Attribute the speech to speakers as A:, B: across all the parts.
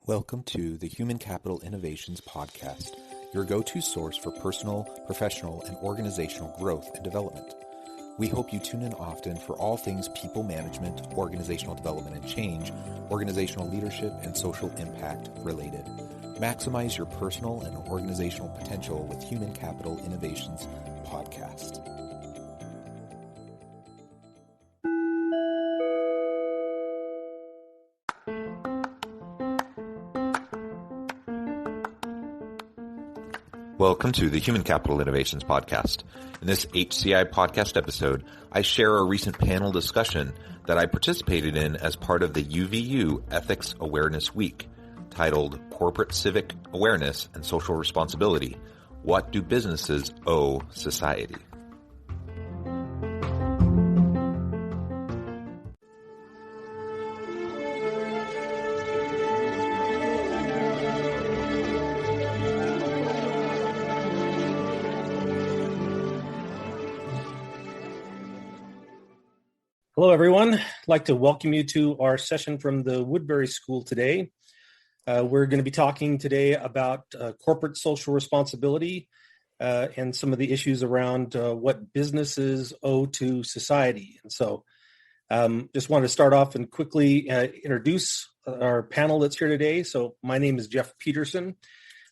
A: Welcome to the Human Capital Innovations Podcast, your go-to source for personal, professional, and organizational growth and development. We hope you tune in often for all things people management, organizational development and change, organizational leadership, and social impact related. Maximize your personal and organizational potential with Human Capital Innovations Podcast. Welcome to the Human Capital Innovations Podcast. In this HCI podcast episode, I share a recent panel discussion that I participated in as part of the UVU Ethics Awareness Week, titled Corporate Civic Awareness and Social Responsibility. What do businesses owe society?
B: Hello, everyone. I'd like to welcome you to our session from the Woodbury School today. We're going to be talking today about corporate social responsibility and some of the issues around what businesses owe to society. And so just want to start off and quickly introduce our panel that's here today. So my name is Jeff Peterson.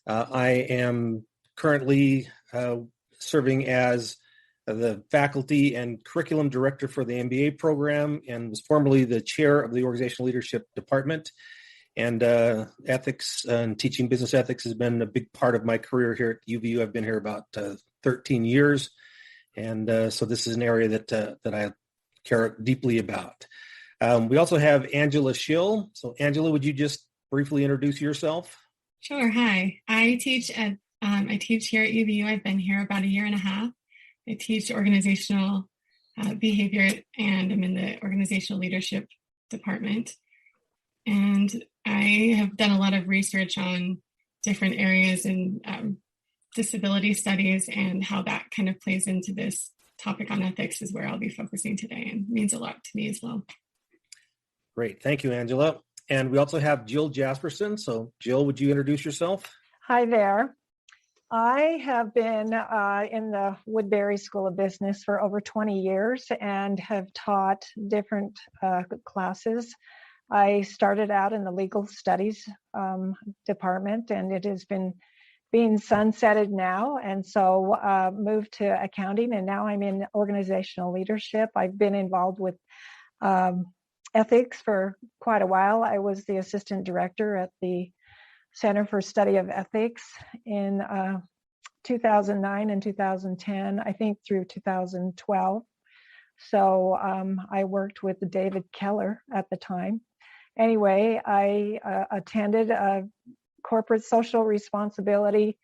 B: I am currently serving as the faculty and curriculum director for the MBA program and was formerly the chair of the organizational leadership department. And ethics and teaching business ethics has been a big part of my career here at UVU. I've been here about 13 years. And so this is an area that I care deeply about. We also have Angela Schill. So Angela, would you just briefly introduce yourself?
C: Sure. Hi. I teach here at UVU. I've been here about a year and a half. I teach organizational behavior, and I'm in the organizational leadership department. And I have done a lot of research on different areas in disability studies, and how that kind of plays into this topic on ethics is where I'll be focusing today, and means a lot to me as well.
B: Great. Thank you, Angela. And we also have Jill Jasperson. So Jill, would you introduce yourself?
D: Hi there. I have been in the Woodbury School of Business for over 20 years and have taught different classes. I started out in the legal studies department, and it has been being sunsetted now, and so moved to accounting, and now I'm in organizational leadership. I've been involved with ethics for quite a while. I was the assistant director at the Center for Study of Ethics in 2009 and 2010, I think through 2012. So I worked with David Keller at the time. Anyway, I attended a corporate social responsibility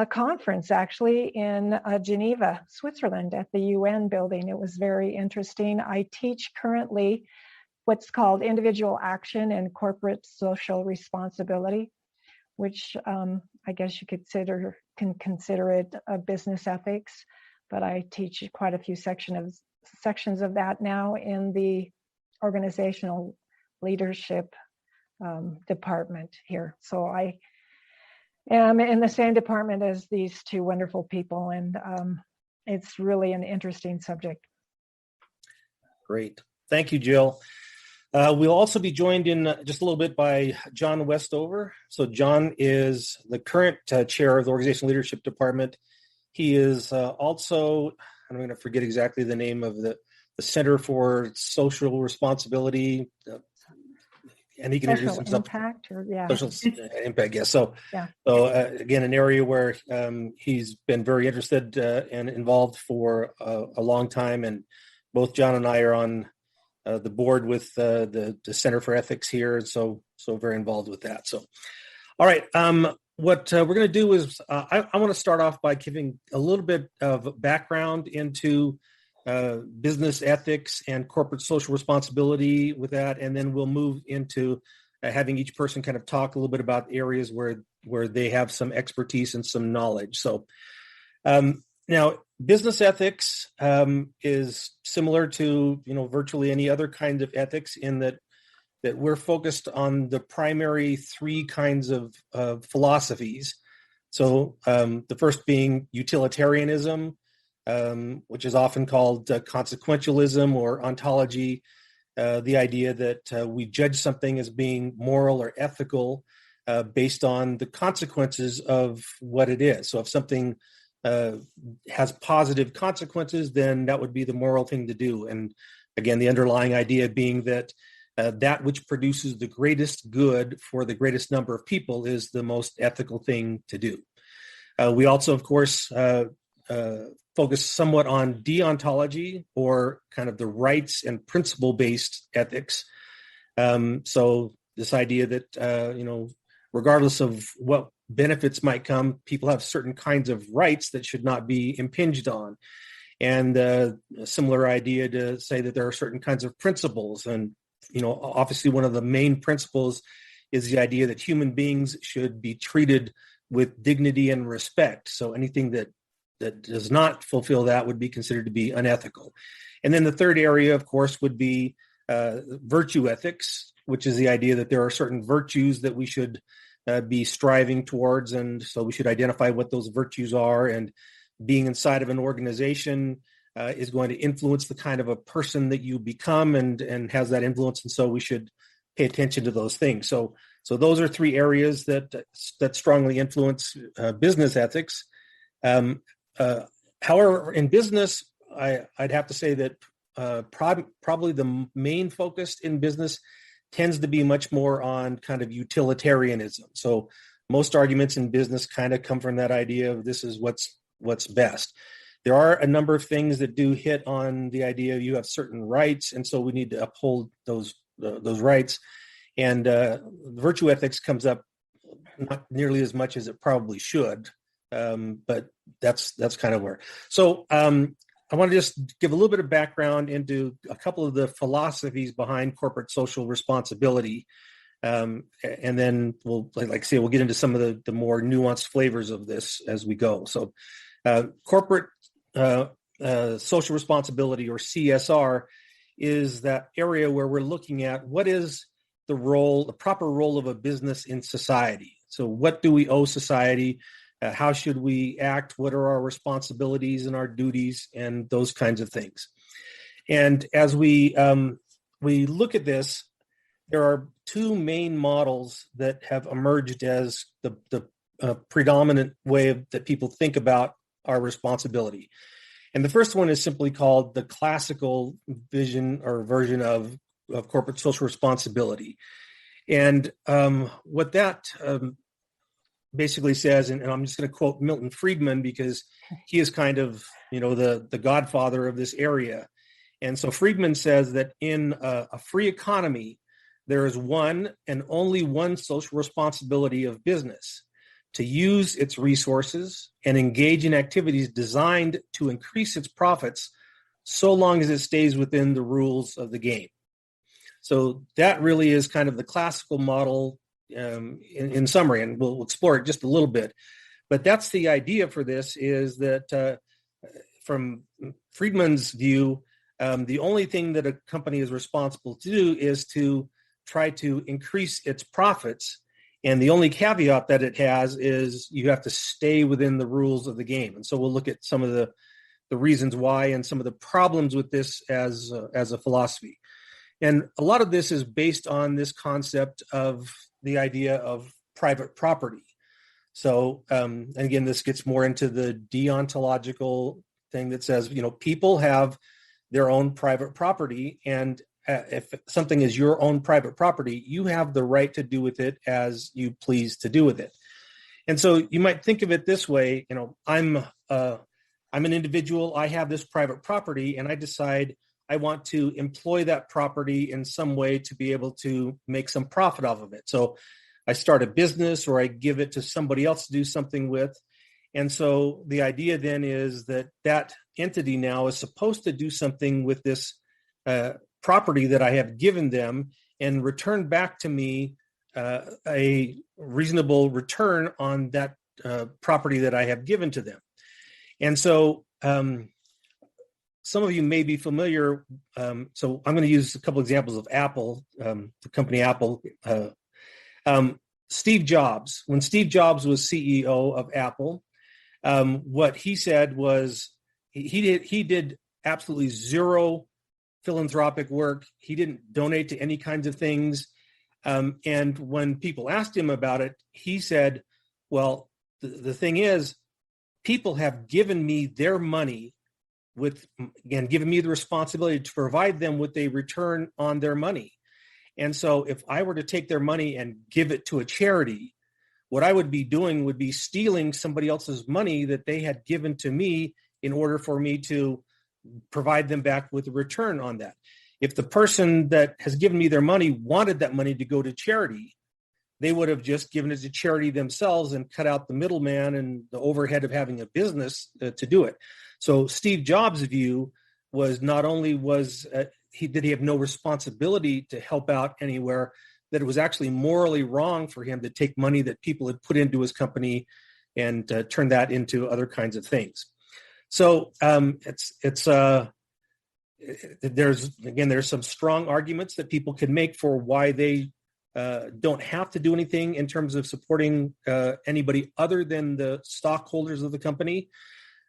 D: conference actually in Geneva, Switzerland at the UN building. It was very interesting. I teach currently what's called individual action and corporate social responsibility, which I guess you can consider it a business ethics, but I teach quite a few sections of that now in the organizational leadership department here. So I am in the same department as these two wonderful people, and it's really an interesting subject.
B: Great. Thank you, Jill. We'll also be joined in just a little bit by John Westover. So John is the current chair of the Organizational Leadership Department. He is also, I'm going to forget exactly the name of the Center for Social Responsibility, and he can introduce himself. Social impact, yes. So, yeah. So again, an area where he's been very interested and involved for a long time, and both John and I are on the board with the Center for Ethics here, and so very involved with that. So, all right, what we're going to do is I want to start off by giving a little bit of background into business ethics and corporate social responsibility with that, and then we'll move into having each person kind of talk a little bit about areas where they have some expertise and some knowledge. So, now, business ethics is similar to virtually any other kind of ethics in that that we're focused on the primary three kinds of philosophies. So the first being utilitarianism, which is often called consequentialism or ontology, the idea that we judge something as being moral or ethical based on the consequences of what it is. So if something has positive consequences, then that would be the moral thing to do. And again, the underlying idea being that that which produces the greatest good for the greatest number of people is the most ethical thing to do. We also, of course, focus somewhat on deontology, or kind of the rights and principle-based ethics. So this idea that, regardless of what benefits might come, people have certain kinds of rights that should not be impinged on. And a similar idea to say that there are certain kinds of principles. And, obviously one of the main principles is the idea that human beings should be treated with dignity and respect. So anything that does not fulfill that would be considered to be unethical. And then the third area, of course, would be virtue ethics, which is the idea that there are certain virtues that we should be striving towards. And so we should identify what those virtues are. And being inside of an organization is going to influence the kind of a person that you become, and has that influence. And so we should pay attention to those things. So those are three areas that strongly influence business ethics. However, in business, I'd have to say that probably the main focus in business tends to be much more on kind of utilitarianism. So most arguments in business kind of come from that idea of this is what's best. There are a number of things that do hit on the idea you have certain rights, and so we need to uphold those rights. And virtue ethics comes up not nearly as much as it probably should, but that's kind of where. So I want to just give a little bit of background into a couple of the philosophies behind corporate social responsibility, and then we'll get into some of the more nuanced flavors of this as we go. So corporate social responsibility, or CSR, is that area where we're looking at what is the proper role of a business in society. So what do we owe society? How should we act? What are our responsibilities and our duties, and those kinds of things? And as we look at this, there are two main models that have emerged as the predominant way that people think about our responsibility. And the first one is simply called the classical vision or version of corporate social responsibility. And what that basically says, and I'm just going to quote Milton Friedman because he is kind of, the godfather of this area. And so Friedman says that in a free economy, there is one and only one social responsibility of business: to use its resources and engage in activities designed to increase its profits, so long as it stays within the rules of the game. So that really is kind of the classical model in summary, and we'll explore it just a little bit. But that's the idea for this, is that from Friedman's view, the only thing that a company is responsible to do is to try to increase its profits. And the only caveat that it has is you have to stay within the rules of the game. And so we'll look at some of the reasons why and some of the problems with this as a philosophy. And a lot of this is based on this concept of the idea of private property. So, and again, this gets more into the deontological thing that says, people have their own private property, and if something is your own private property, you have the right to do with it as you please to do with it. And so you might think of it this way: I'm an individual, I have this private property, and I decide I want to employ that property in some way to be able to make some profit off of it. So I start a business, or I give it to somebody else to do something with. And so the idea then is that entity now is supposed to do something with this property that I have given them, and return back to me a reasonable return on that property that I have given to them. And so some of you may be familiar. So I'm going to use a couple examples of Apple, the company Apple. Steve Jobs, when Steve Jobs was CEO of Apple, what he said was he did absolutely zero philanthropic work. He didn't donate to any kinds of things. And when people asked him about it, he said, well, the thing is, people have given me their money given me the responsibility to provide them with a return on their money. And so if I were to take their money and give it to a charity, what I would be doing would be stealing somebody else's money that they had given to me in order for me to provide them back with a return on that. If the person that has given me their money wanted that money to go to charity, they would have just given it to charity themselves and cut out the middleman and the overhead of having a business to do it. So Steve Jobs' view was not only did he have no responsibility to help out anywhere, that it was actually morally wrong for him to take money that people had put into his company and turn that into other kinds of things. So there's some strong arguments that people can make for why they don't have to do anything in terms of supporting anybody other than the stockholders of the company.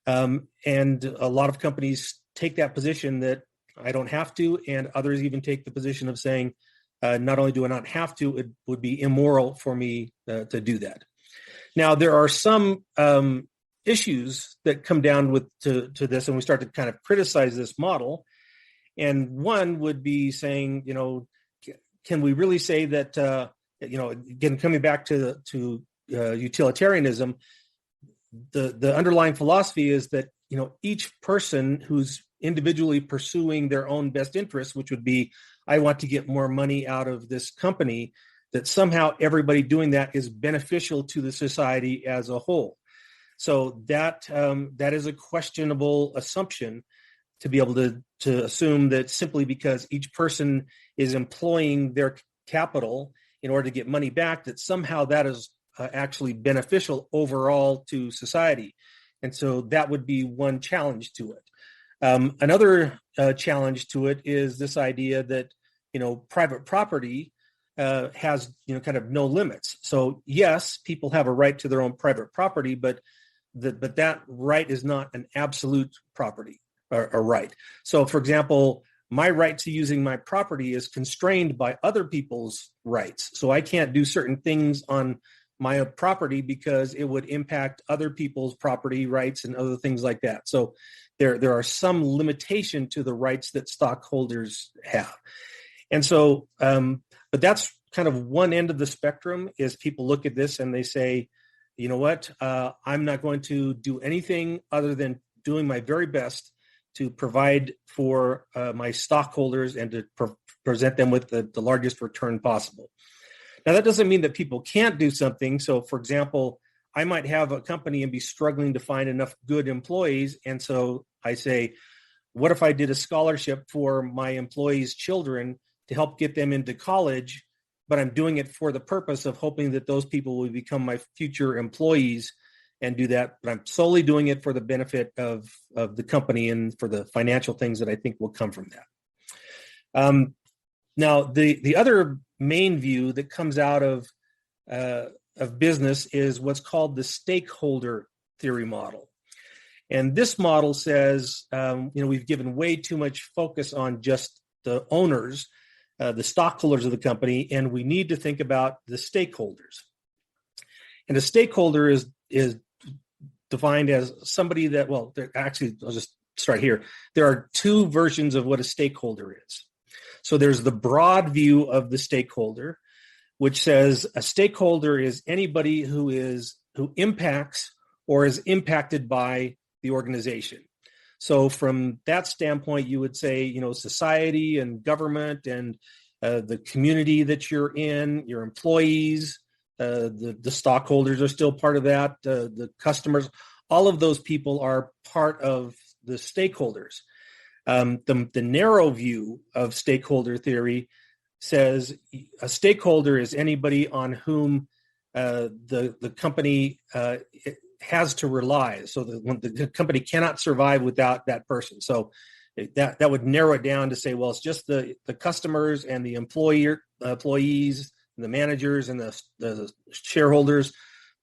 B: And a lot of companies take that position that I don't have to, and others even take the position of saying, not only do I not have to, it would be immoral for me to do that. Now, there are some issues that come down to this, and we start to kind of criticize this model. And one would be saying, can we really say that, again, coming back to utilitarianism, the underlying philosophy is that, each person who's individually pursuing their own best interests, which would be, I want to get more money out of this company, that somehow everybody doing that is beneficial to the society as a whole. So that is a questionable assumption, to be able to assume that simply because each person is employing their capital in order to get money back, that somehow that is actually beneficial overall to society. And so that would be one challenge to it. Another challenge to it is this idea that, private property has, kind of no limits. So yes, people have a right to their own private property, but that right is not an absolute property or right. So for example, my right to using my property is constrained by other people's rights. So I can't do certain things on my property because it would impact other people's property rights and other things like that. So there are some limitation to the rights that stockholders have. And so, but that's kind of one end of the spectrum, is people look at this and they say, you know what, I'm not going to do anything other than doing my very best to provide for my stockholders and to present them with the largest return possible. Now, that doesn't mean that people can't do something. So, for example, I might have a company and be struggling to find enough good employees. And so I say, what if I did a scholarship for my employees' children to help get them into college, but I'm doing it for the purpose of hoping that those people will become my future employees and do that. But I'm solely doing it for the benefit of the company and for the financial things that I think will come from that. Now, the other main view that comes out of business is what's called the stakeholder theory model. And this model says, we've given way too much focus on just the owners, the stockholders of the company, and we need to think about the stakeholders. And a stakeholder is defined as somebody that, well, actually, I'll just start here. There are two versions of what a stakeholder is. So there's the broad view of the stakeholder, which says a stakeholder is anybody who impacts or is impacted by the organization. So from that standpoint, you would say, society and government and the community that you're in, your employees, the stockholders are still part of that, the customers, all of those people are part of the stakeholders. The narrow view of stakeholder theory says a stakeholder is anybody on whom the company has to rely. So the company cannot survive without that person. So that would narrow it down to say, well, it's just the customers and the employees, and the managers and the shareholders.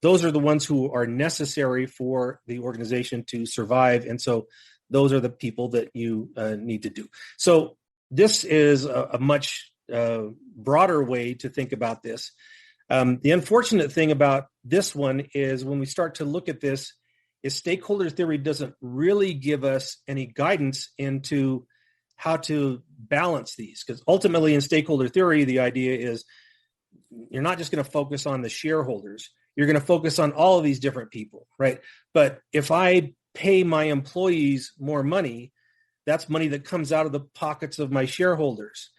B: Those are the ones who are necessary for the organization to survive. And so those are the people that you need to do. So this is a much broader way to think about this. The unfortunate thing about this one is when we start to look at this, is stakeholder theory doesn't really give us any guidance into how to balance these. Because ultimately in stakeholder theory, the idea is you're not just going to focus on the shareholders. You're going to focus on all of these different people, right? But if I pay my employees more money, that's money that comes out of the pockets of my shareholders.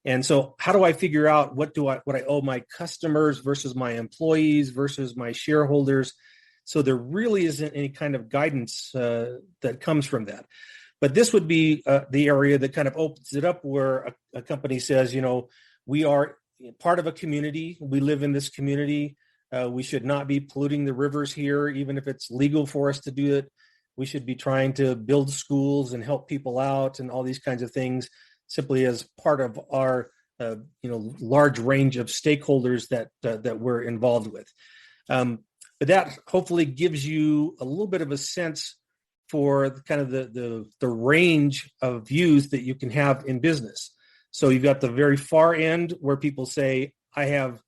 B: And so how do I figure out what I owe my customers versus my employees versus my shareholders? So there really isn't any kind of guidance that comes from that. But this would be the area that kind of opens it up where a company says, we are part of a community. We live in this community. We should not be polluting the rivers here, even if it's legal for us to do it. We should be trying to build schools and help people out and all these kinds of things simply as part of our large range of stakeholders that we're involved with. But that hopefully gives you a little bit of a sense for kind of the range of views that you can have in business. So you've got the very far end where people say, I have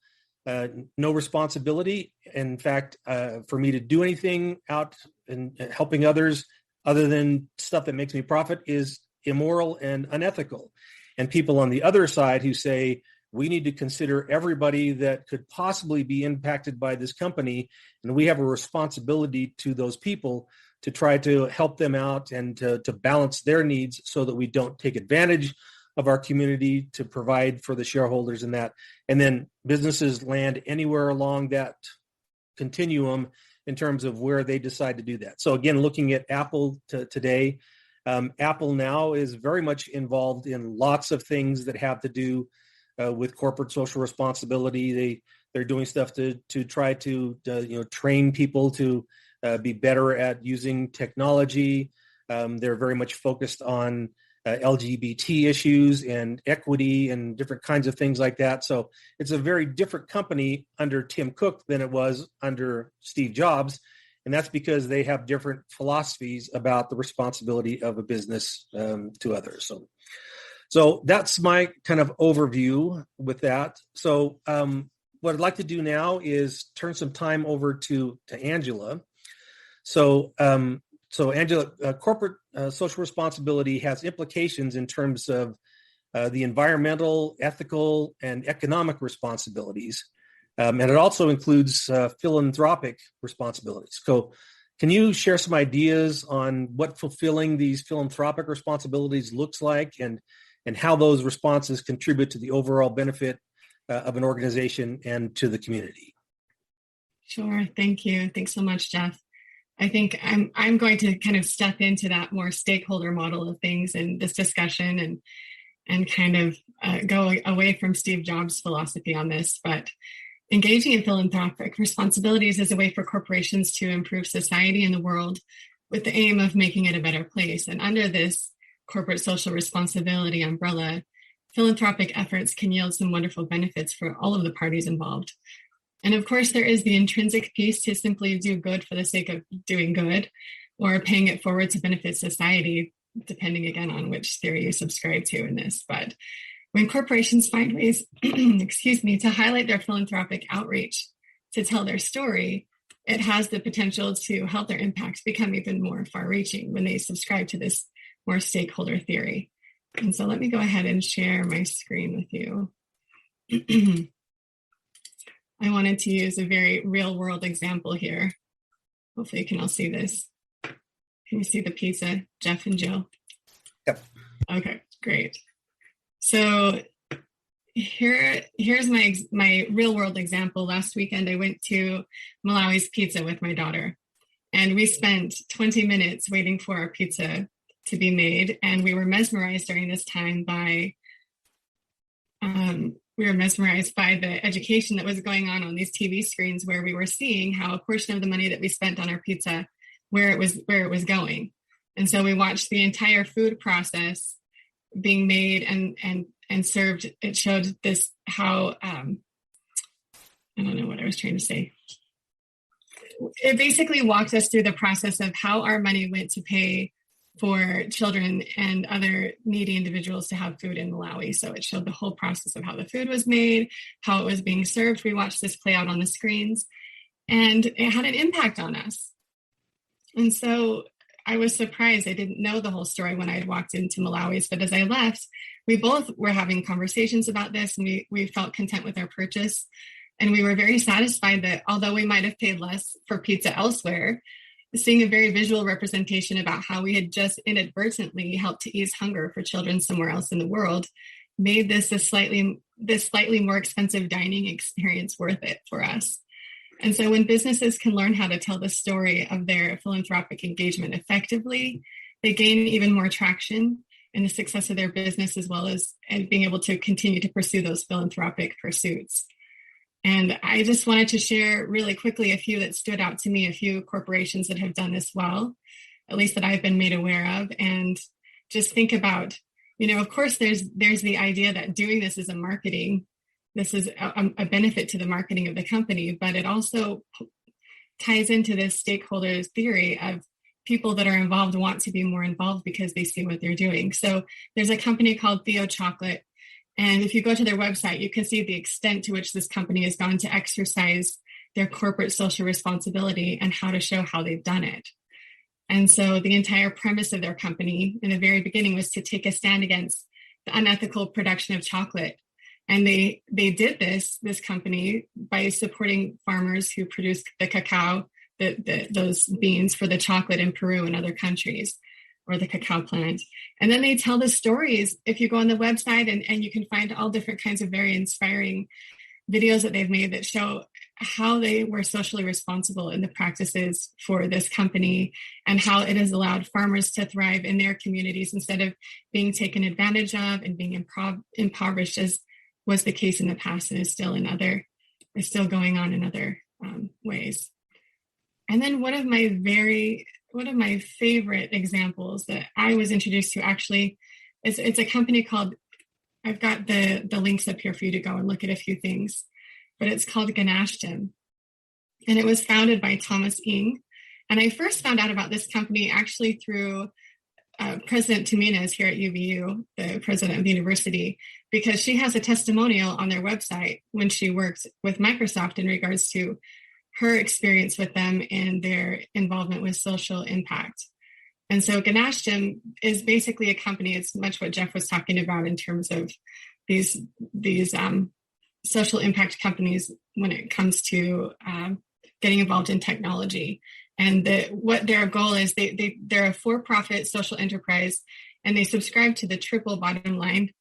B: no responsibility. In fact, for me to do anything out and helping others other than stuff that makes me profit is immoral and unethical. And people on the other side who say, we need to consider everybody that could possibly be impacted by this company. And we have a responsibility to those people to try to help them out and to balance their needs so that we don't take advantage of our community to provide for the shareholders in that. And then businesses land anywhere along that continuum in terms of where they decide to do that. So again, looking at Apple today, Apple now is very much involved in lots of things that have to do with corporate social responsibility. They're doing stuff to try to train people to be better at using technology. They're very much focused on LGBT issues and equity and different kinds of things like that. So it's a very different company under Tim Cook than it was under Steve Jobs. And that's because they have different philosophies about the responsibility of a business to others. So that's my kind of overview with that. So what I'd like to do now is turn some time over to Angela. So Angela, corporate social responsibility has implications in terms of the environmental, ethical, and economic responsibilities. And it also includes philanthropic responsibilities. So can you share some ideas on what fulfilling these philanthropic responsibilities looks like and how those responses contribute to the overall benefit of an organization and to the community?
C: Sure. Thank you. Thanks so much, Jeff. I think I'm going to kind of step into that more stakeholder model of things in this discussion and kind of go away from Steve Jobs' philosophy on this. But engaging in philanthropic responsibilities is a way for corporations to improve society and the world with the aim of making it a better place. And under this corporate social responsibility umbrella, philanthropic efforts can yield some wonderful benefits for all of the parties involved. And of course, there is the intrinsic piece to simply do good for the sake of doing good, or paying it forward to benefit society, depending again on which theory you subscribe to in this. But when corporations find ways, to highlight their philanthropic outreach, to tell their story, it has the potential to help their impact become even more far-reaching when they subscribe to this more stakeholder theory. And so let me go ahead and share my screen with you. I wanted to use a very real-world example here. Hopefully you can all see this. Can you see the pizza, Jeff and Jill?
B: Yep.
C: Okay, great. So here's my real-world example. Last weekend, I went to Malawi's Pizza with my daughter, and we spent 20 minutes waiting for our pizza to be made, and we were mesmerized during this time by the education that was going on these TV screens, where we were seeing how a portion of the money that we spent on our pizza, where it was going. And so we watched the entire food process being made and served. It showed this how, I don't know what I was trying to say. It basically walked us through the process of how our money went to pay for children and other needy individuals to have food in Malawi. So it showed the whole process of how the food was made, how it was being served. We watched this play out on the screens, and it had an impact on us. And so I was surprised. I didn't know the whole story when I had walked into Malawi's, but as I left, we both were having conversations about this, and we felt content with our purchase. And we were very satisfied that although we might have paid less for pizza elsewhere, seeing a very visual representation about how we had just inadvertently helped to ease hunger for children somewhere else in the world made this slightly more expensive dining experience worth it for us. And so when businesses can learn how to tell the story of their philanthropic engagement effectively, they gain even more traction in the success of their business, as well as being able to continue to pursue those philanthropic pursuits. And I just wanted to share really quickly a few that stood out to me, a few corporations that have done this well, at least that I've been made aware of. And just think about, of course, there's the idea that doing this is this is a benefit to the marketing of the company, but it also ties into this stakeholders theory of people that are involved want to be more involved because they see what they're doing. So there's a company called Theo Chocolate. And if you go to their website, you can see the extent to which this company has gone to exercise their corporate social responsibility and how to show how they've done it. And so the entire premise of their company in the very beginning was to take a stand against the unethical production of chocolate. And they did this company, by supporting farmers who produce the cacao, those beans for the chocolate in Peru and other countries, or the cacao plant. And then they tell the stories. If you go on the website, and you can find all different kinds of very inspiring videos that they've made that show how they were socially responsible in the practices for this company, and how it has allowed farmers to thrive in their communities instead of being taken advantage of and being impoverished, as was the case in the past and is still going on in other ways. And then one of my favorite examples that I was introduced to, actually, it's a company called, I've got the links up here for you to go and look at a few things, but it's called Ganashtim. And it was founded by Thomas Ng. And I first found out about this company actually through President Tuminez here at UVU, the president of the university, because she has a testimonial on their website when she worked with Microsoft in regards to her experience with them and their involvement with social impact. And so Ganashtim is basically a company. It's much what Jeff was talking about in terms of these social impact companies when it comes to getting involved in technology. And what their goal is, they're a for-profit social enterprise, and they subscribe to the triple bottom line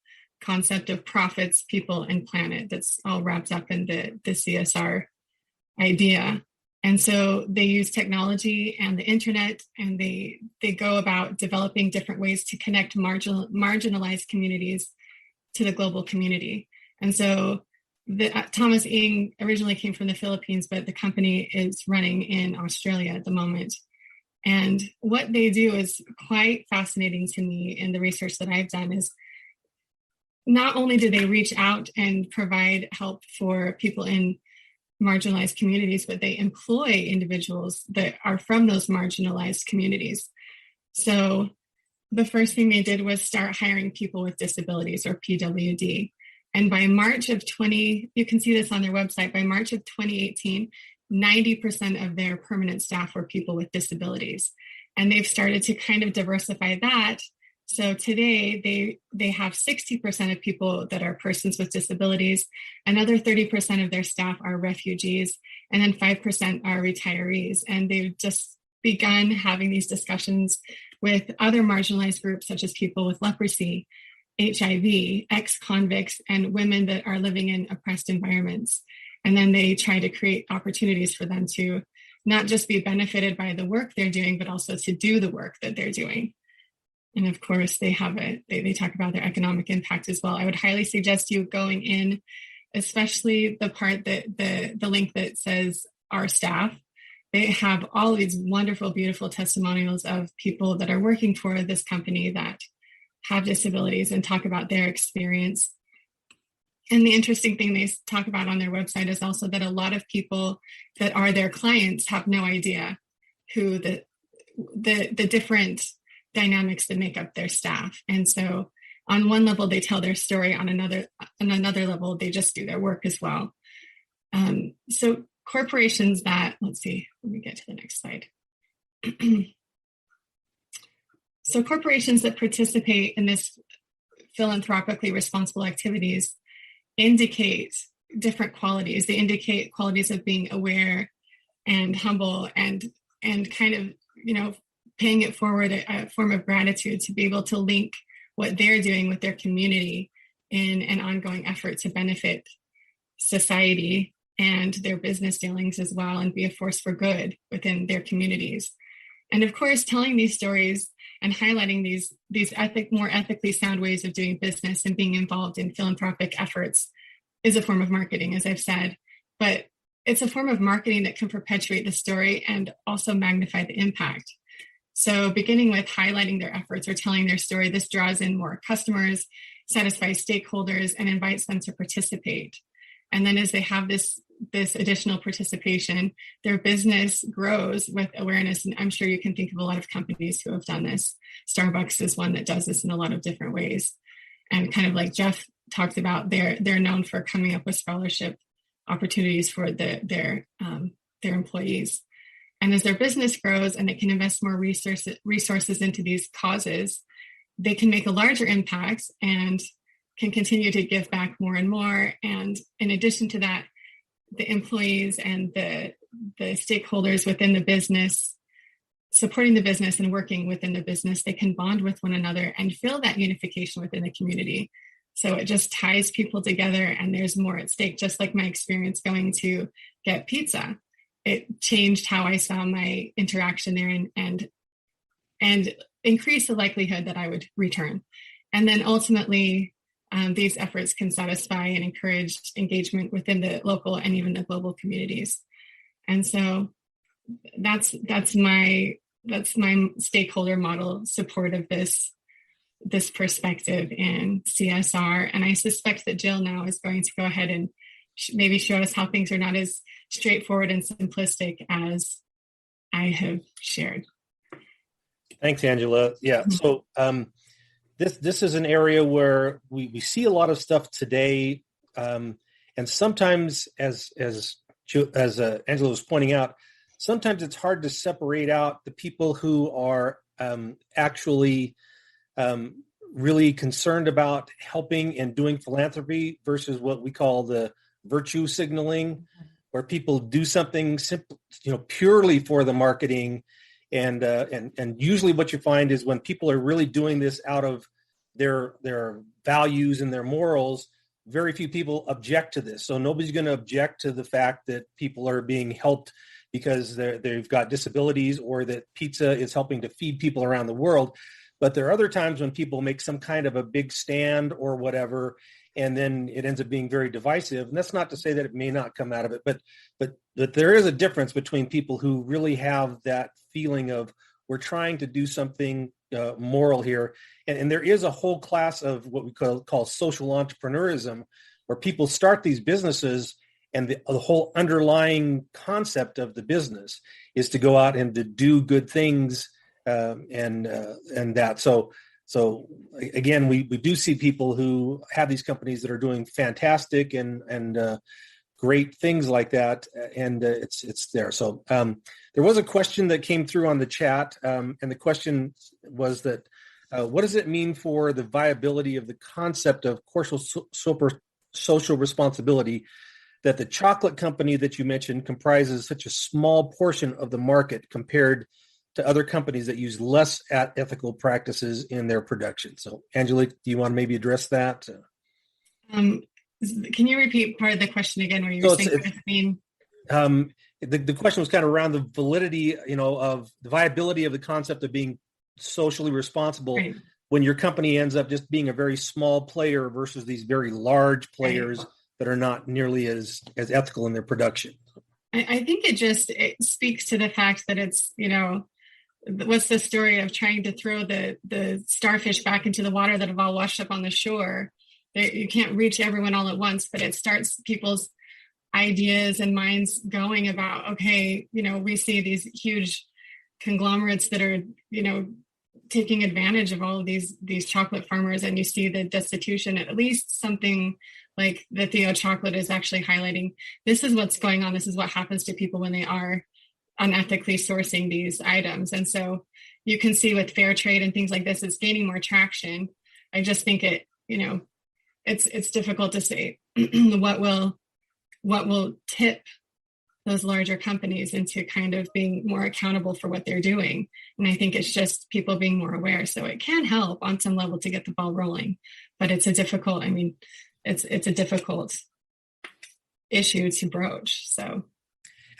C: concept of profits, people, and planet. That's all wrapped up in the CSR idea. And so they use technology and the internet, and they go about developing different ways to connect marginalized communities to the global community. And so Thomas Ng originally came from the Philippines, but the company is running in Australia at the moment. And what they do is quite fascinating to me in the research that I've done. Is not only do they reach out and provide help for people in marginalized communities, but they employ individuals that are from those marginalized communities. So the first thing they did was start hiring people with disabilities, or PWD. And by March of you can see this on their website, by March of 2018, 90% of their permanent staff were people with disabilities. And they've started to kind of diversify that. So today they have 60% of people that are persons with disabilities, another 30% of their staff are refugees, and then 5% are retirees. And they've just begun having these discussions with other marginalized groups, such as people with leprosy, HIV, ex-convicts, and women that are living in oppressed environments. And then they try to create opportunities for them to not just be benefited by the work they're doing, but also to do the work that they're doing. And of course, they talk about their economic impact as well. I would highly suggest you going in, especially the part that the link that says our staff, they have all these wonderful, beautiful testimonials of people that are working for this company that have disabilities and talk about their experience. And the interesting thing they talk about on their website is also that a lot of people that are their clients have no idea who the different dynamics that make up their staff. And so on one level, they tell their story. On another level, they just do their work as well. So corporations that, let's see, let me get to the next slide. So corporations that participate in this philanthropically responsible activities indicate different qualities. They indicate qualities of being aware and humble and kind of, paying it forward, a form of gratitude to be able to link what they're doing with their community in an ongoing effort to benefit society and their business dealings as well, and be a force for good within their communities. And of course, telling these stories and highlighting these more ethically sound ways of doing business and being involved in philanthropic efforts is a form of marketing, as I've said, but it's a form of marketing that can perpetuate the story and also magnify the impact. So beginning with highlighting their efforts or telling their story, this draws in more customers, satisfies stakeholders, and invites them to participate. And then as they have this additional participation, their business grows with awareness. And I'm sure you can think of a lot of companies who have done this. Starbucks is one that does this in a lot of different ways. And kind of like Jeff talked about, they're known for coming up with scholarship opportunities for their employees. And as their business grows and they can invest more resources into these causes, they can make a larger impact and can continue to give back more and more. And in addition to that, the employees and the stakeholders within the business, supporting the business and working within the business, they can bond with one another and feel that unification within the community. So it just ties people together and there's more at stake, just like my experience going to get pizza. It changed how I saw my interaction there and increased the likelihood that I would return. And then ultimately, these efforts can satisfy and encourage engagement within the local and even the global communities. And so that's my stakeholder model support of this perspective in CSR. And I suspect that Jill now is going to go ahead and maybe show us how things are not as straightforward and simplistic as I have shared.
B: Thanks, Angela. Yeah. So this is an area where we see a lot of stuff today, and sometimes, as Angela was pointing out, sometimes it's hard to separate out the people who are actually really concerned about helping and doing philanthropy versus what we call the virtue signaling, where people do something simple, purely for the marketing. And usually what you find is when people are really doing this out of their values and their morals, very few people object to this. So nobody's going to object to the fact that people are being helped because they've got disabilities or that pizza is helping to feed people around the world. But there are other times when people make some kind of a big stand or whatever, and then it ends up being very divisive. And that's not to say that it may not come out of it, but there is a difference between people who really have that feeling of we're trying to do something moral here. And there is a whole class of what we call social entrepreneurism, where people start these businesses and the whole underlying concept of the business is to go out and to do good things and that. So again, we do see people who have these companies that are doing fantastic and great things like that, and it's there. So there was a question that came through on the chat, and the question was that what does it mean for the viability of the concept of social responsibility that the chocolate company that you mentioned comprises such a small portion of the market compared to other companies that use less ethical practices in their production? So, Angela, do you want to maybe address that?
C: Can you repeat part of the question again, where you're saying what does it mean?
B: The question was kind of around the validity, of the viability of the concept of being socially responsible, right, when your company ends up just being a very small player versus these very large players, right, that are not nearly as ethical in their production.
C: I think it speaks to the fact that it's, what's the story of trying to throw the starfish back into the water that have all washed up on the shore? You can't reach everyone all at once, but it starts people's ideas and minds going about, okay, we see these huge conglomerates that are, taking advantage of all of these chocolate farmers, and you see the destitution. At least something like the Theo chocolate is actually highlighting, this is what's going on. This is what happens to people when they are unethically sourcing these items. And so you can see with fair trade and things like this, it's gaining more traction. I just think it's difficult to say what will tip those larger companies into kind of being more accountable for what they're doing. And I think it's just people being more aware. So it can help on some level to get the ball rolling, but it's a difficult issue to broach. So,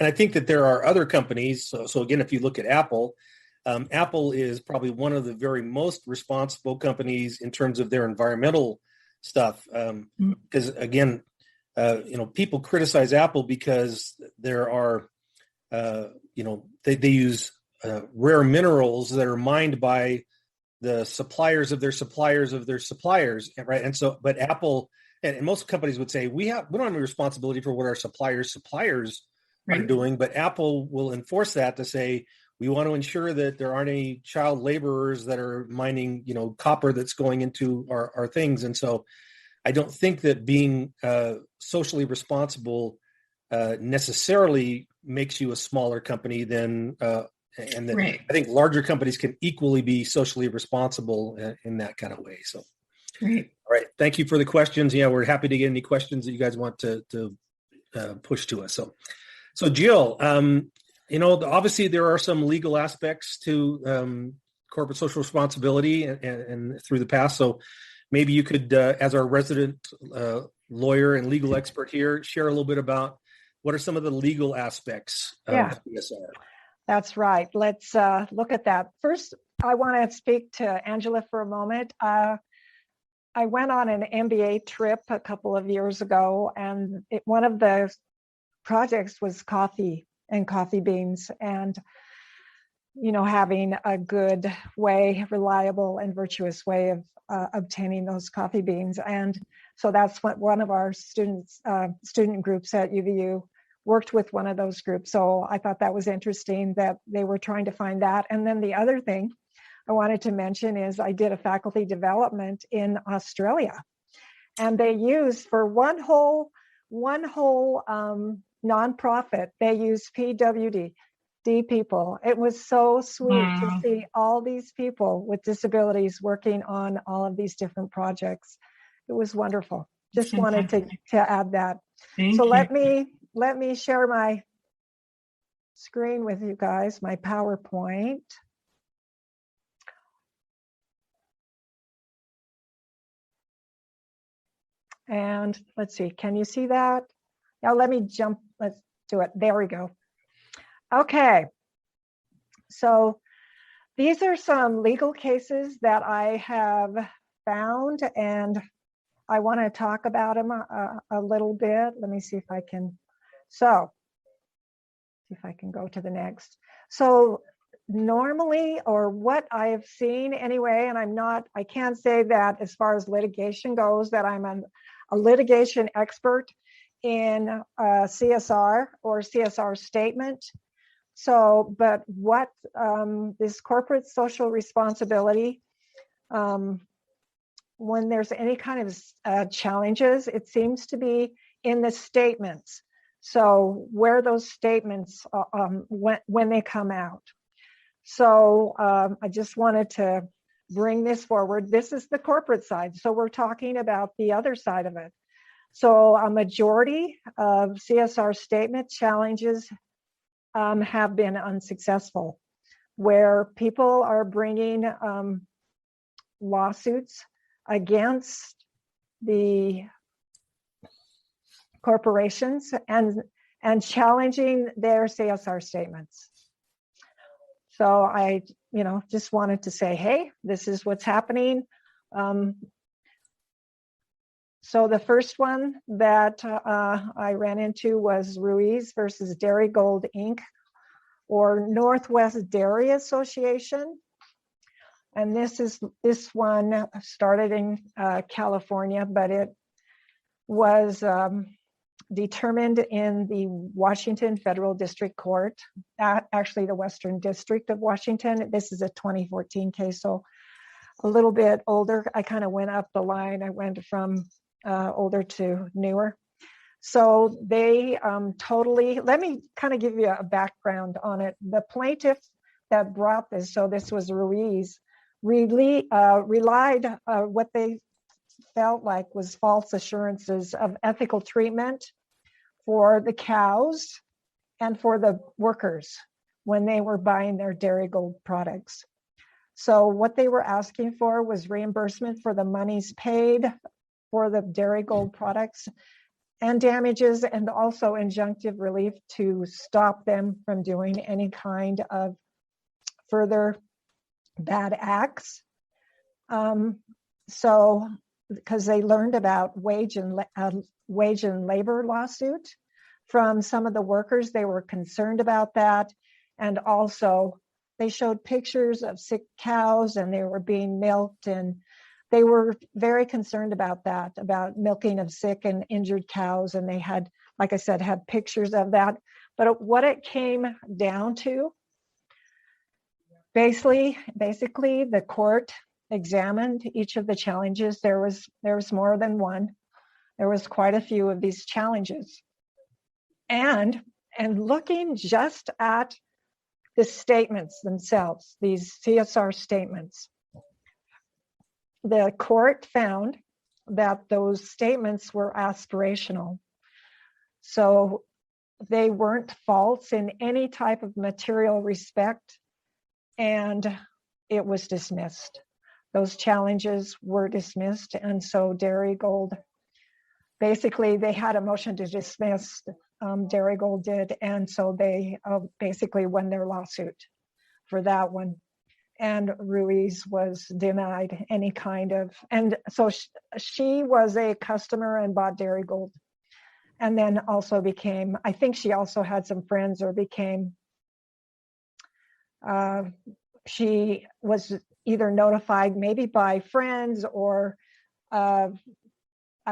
B: and I think that there are other companies. So again, if you look at Apple, Apple is probably one of the very most responsible companies in terms of their environmental stuff. Because again, people criticize Apple because there are, they use rare minerals that are mined by the suppliers of their suppliers of their suppliers, right? And so, but Apple and most companies would say we don't have a responsibility for what our suppliers are doing, but Apple will enforce that to say we want to ensure that there aren't any child laborers that are mining, copper that's going into our things, and so. I don't think that being socially responsible necessarily makes you a smaller company than, and that I think larger companies can equally be socially responsible in that kind of way. So, all right. Thank you for the questions. Yeah, we're happy to get any questions that you guys want to push to us. So Jill, obviously there are some legal aspects to corporate social responsibility and through the past. So. Maybe you could, as our resident lawyer and legal expert here, share a little bit about what are some of the legal aspects of CSR?
D: That's right. Let's look at that. First, I want to speak to Angela for a moment. I went on an MBA trip a couple of years ago, and one of the projects was coffee and coffee beans, and having a good way, reliable and virtuous way of obtaining those coffee beans. And so that's what one of our student groups at UVU worked with one of those groups. So I thought that was interesting that they were trying to find that. And then the other thing I wanted to mention is I did a faculty development in Australia, and they used for one whole nonprofit, they used PWD people. It was so sweet to see all these people with disabilities working on all of these different projects. It was wonderful. Just wanted to add that. So let me share my screen with you guys, my PowerPoint. And let's see, can you see that? Now let me jump, let's do it. There we go. Okay, so these are some legal cases that I have found, and I want to talk about them a little bit. Let me see if I can. So, if I can go to the next. So normally, or what I have seen anyway, and I can't say that as far as litigation goes, that I'm a litigation expert in CSR or CSR statement. So, but what this corporate social responsibility, when there's any kind of challenges, it seems to be in the statements. So where those statements, when they come out. So I just wanted to bring this forward. This is the corporate side. So we're talking about the other side of it. So a majority of CSR statement challenges have been unsuccessful, where people are bringing lawsuits against the corporations and challenging their CSR statements. So I, just wanted to say, hey, this is what's happening. So the first one that I ran into was Ruiz versus Dairy Gold Inc., or Northwest Dairy Association. And this one started in California, but it was determined in the Washington Federal District Court, actually the Western District of Washington. This is a 2014 case, so a little bit older. I kind of went up the line. I went from older to newer. So they let me kind of give you a background on it. The plaintiff that brought this, so this was Ruiz, really relied what they felt like was false assurances of ethical treatment for the cows and for the workers when they were buying their Dairy Gold products. So what they were asking for was reimbursement for the monies paid for the Dairy Gold products and damages, and also injunctive relief to stop them from doing any kind of further bad acts. So, because they learned about wage and labor lawsuit from some of the workers, they were concerned about that, and also they showed pictures of sick cows and they were being milked, and they were very concerned about that, about milking of sick and injured cows. And they had, like I said, had pictures of that. But what it came down to, basically the court examined each of the challenges. There was more than one. There was quite a few of these challenges. And looking just at the statements themselves, these CSR statements, the court found that those statements were aspirational. So they weren't false in any type of material respect, and it was dismissed. Those challenges were dismissed, and so Dairy Gold, basically they had a motion to dismiss, Dairy Gold did, and so they basically won their lawsuit for that one. And Ruiz was denied any kind of, and so she was a customer and bought Dairy Gold. And then also became, I think she also had some friends or became, she was either notified maybe by friends or I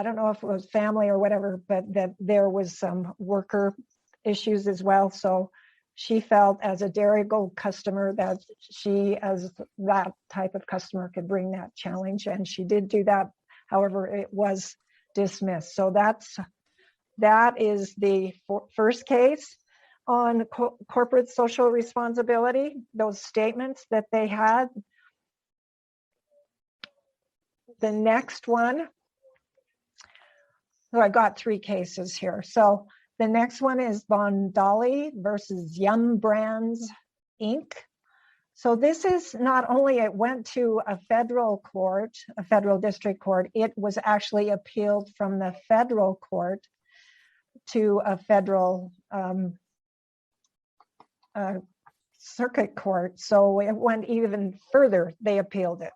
D: don't know if it was family or whatever, but that there was some worker issues as well. So she felt as a Dairy Gold customer that she, as that type of customer, could bring that challenge, and she did do that. However, it was dismissed. So that is the first case on corporate social responsibility, those statements that they had. The next one, so I got three cases here. So the next one is Bondali versus Yum Brands, Inc. So this is not only, it went to a federal court, a federal district court, it was actually appealed from the federal court to a federal circuit court. So it went even further, they appealed it.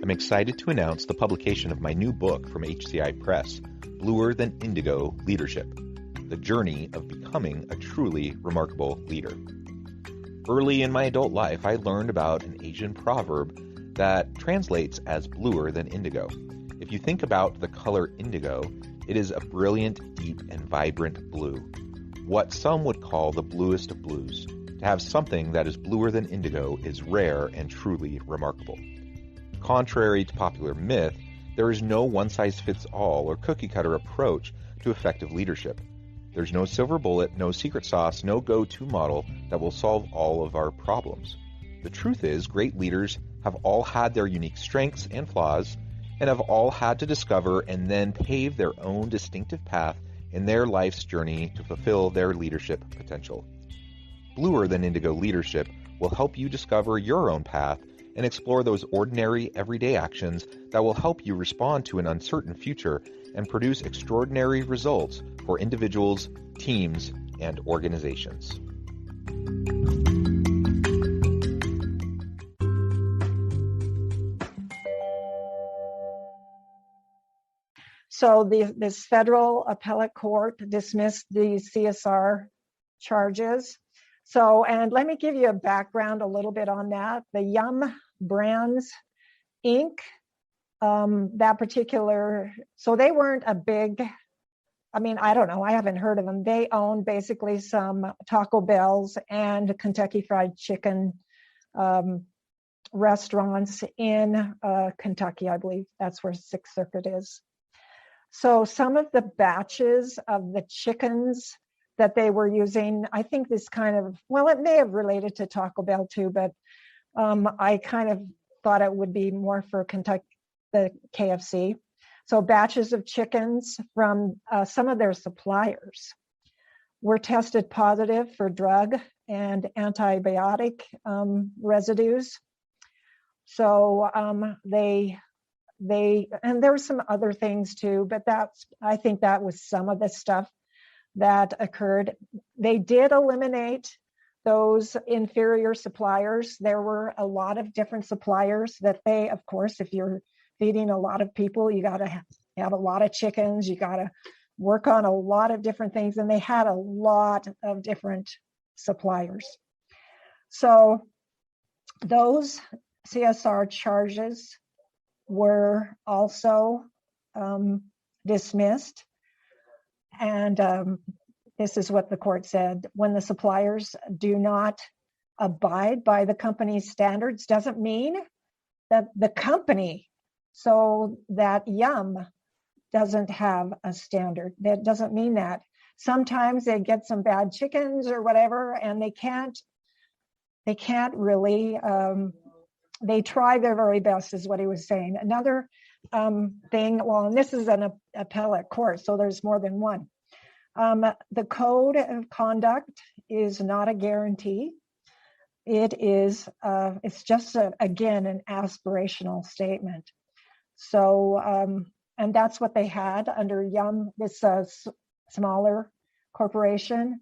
A: I'm excited to announce the publication of my new book from HCI Press, Bluer Than Indigo Leadership, The Journey of Becoming a Truly Remarkable Leader. Early in my adult life, I learned about an Asian proverb that translates as bluer than indigo. If you think about the color indigo, it is a brilliant, deep, and vibrant blue, what some would call the bluest of blues. To have something that is bluer than indigo is rare and truly remarkable. Contrary to popular myth, there is no one-size-fits-all or cookie-cutter approach to effective leadership. There's no silver bullet, no secret sauce, no go-to model that will solve all of our problems. The truth is, great leaders have all had their unique strengths and flaws, and have all had to discover and then pave their own distinctive path in their life's journey to fulfill their leadership potential. Bluer Than Indigo Leadership will help you discover your own path and explore those ordinary, everyday actions that will help you respond to an uncertain future and produce extraordinary results for individuals, teams, and organizations.
D: So this federal appellate court dismissed the CSR charges. So, and let me give you a background a little bit on that. The Yum Brands Inc., that particular, so they weren't a big, I mean, I don't know, I haven't heard of them. They owned basically some Taco Bells and Kentucky Fried Chicken restaurants in Kentucky, I believe. That's where Sixth Circuit is. So some of the batches of the chickens that they were using, I think this kind of, well, it may have related to Taco Bell too, but I kind of thought it would be more for Kentucky, the KFC. So batches of chickens from some of their suppliers were tested positive for drug and antibiotic residues. So they and there were some other things too, but I think that was some of the stuff that occurred. They did eliminate those inferior suppliers. There were a lot of different suppliers that they, of course, if you're feeding a lot of people, you got to have a lot of chickens, you got to work on a lot of different things, and they had a lot of different suppliers. So those CSR charges were also dismissed. And this is what the court said: when the suppliers do not abide by the company's standards, doesn't mean that the company, so that Yum doesn't have a standard. That doesn't mean that. Sometimes they get some bad chickens or whatever, and they can't really, they try their very best, is what he was saying. Another thing, well, and this is an appellate court, so there's more than one. The code of conduct is not a guarantee. It is, it's just, again, an aspirational statement. So, and that's what they had under Yum, this smaller corporation,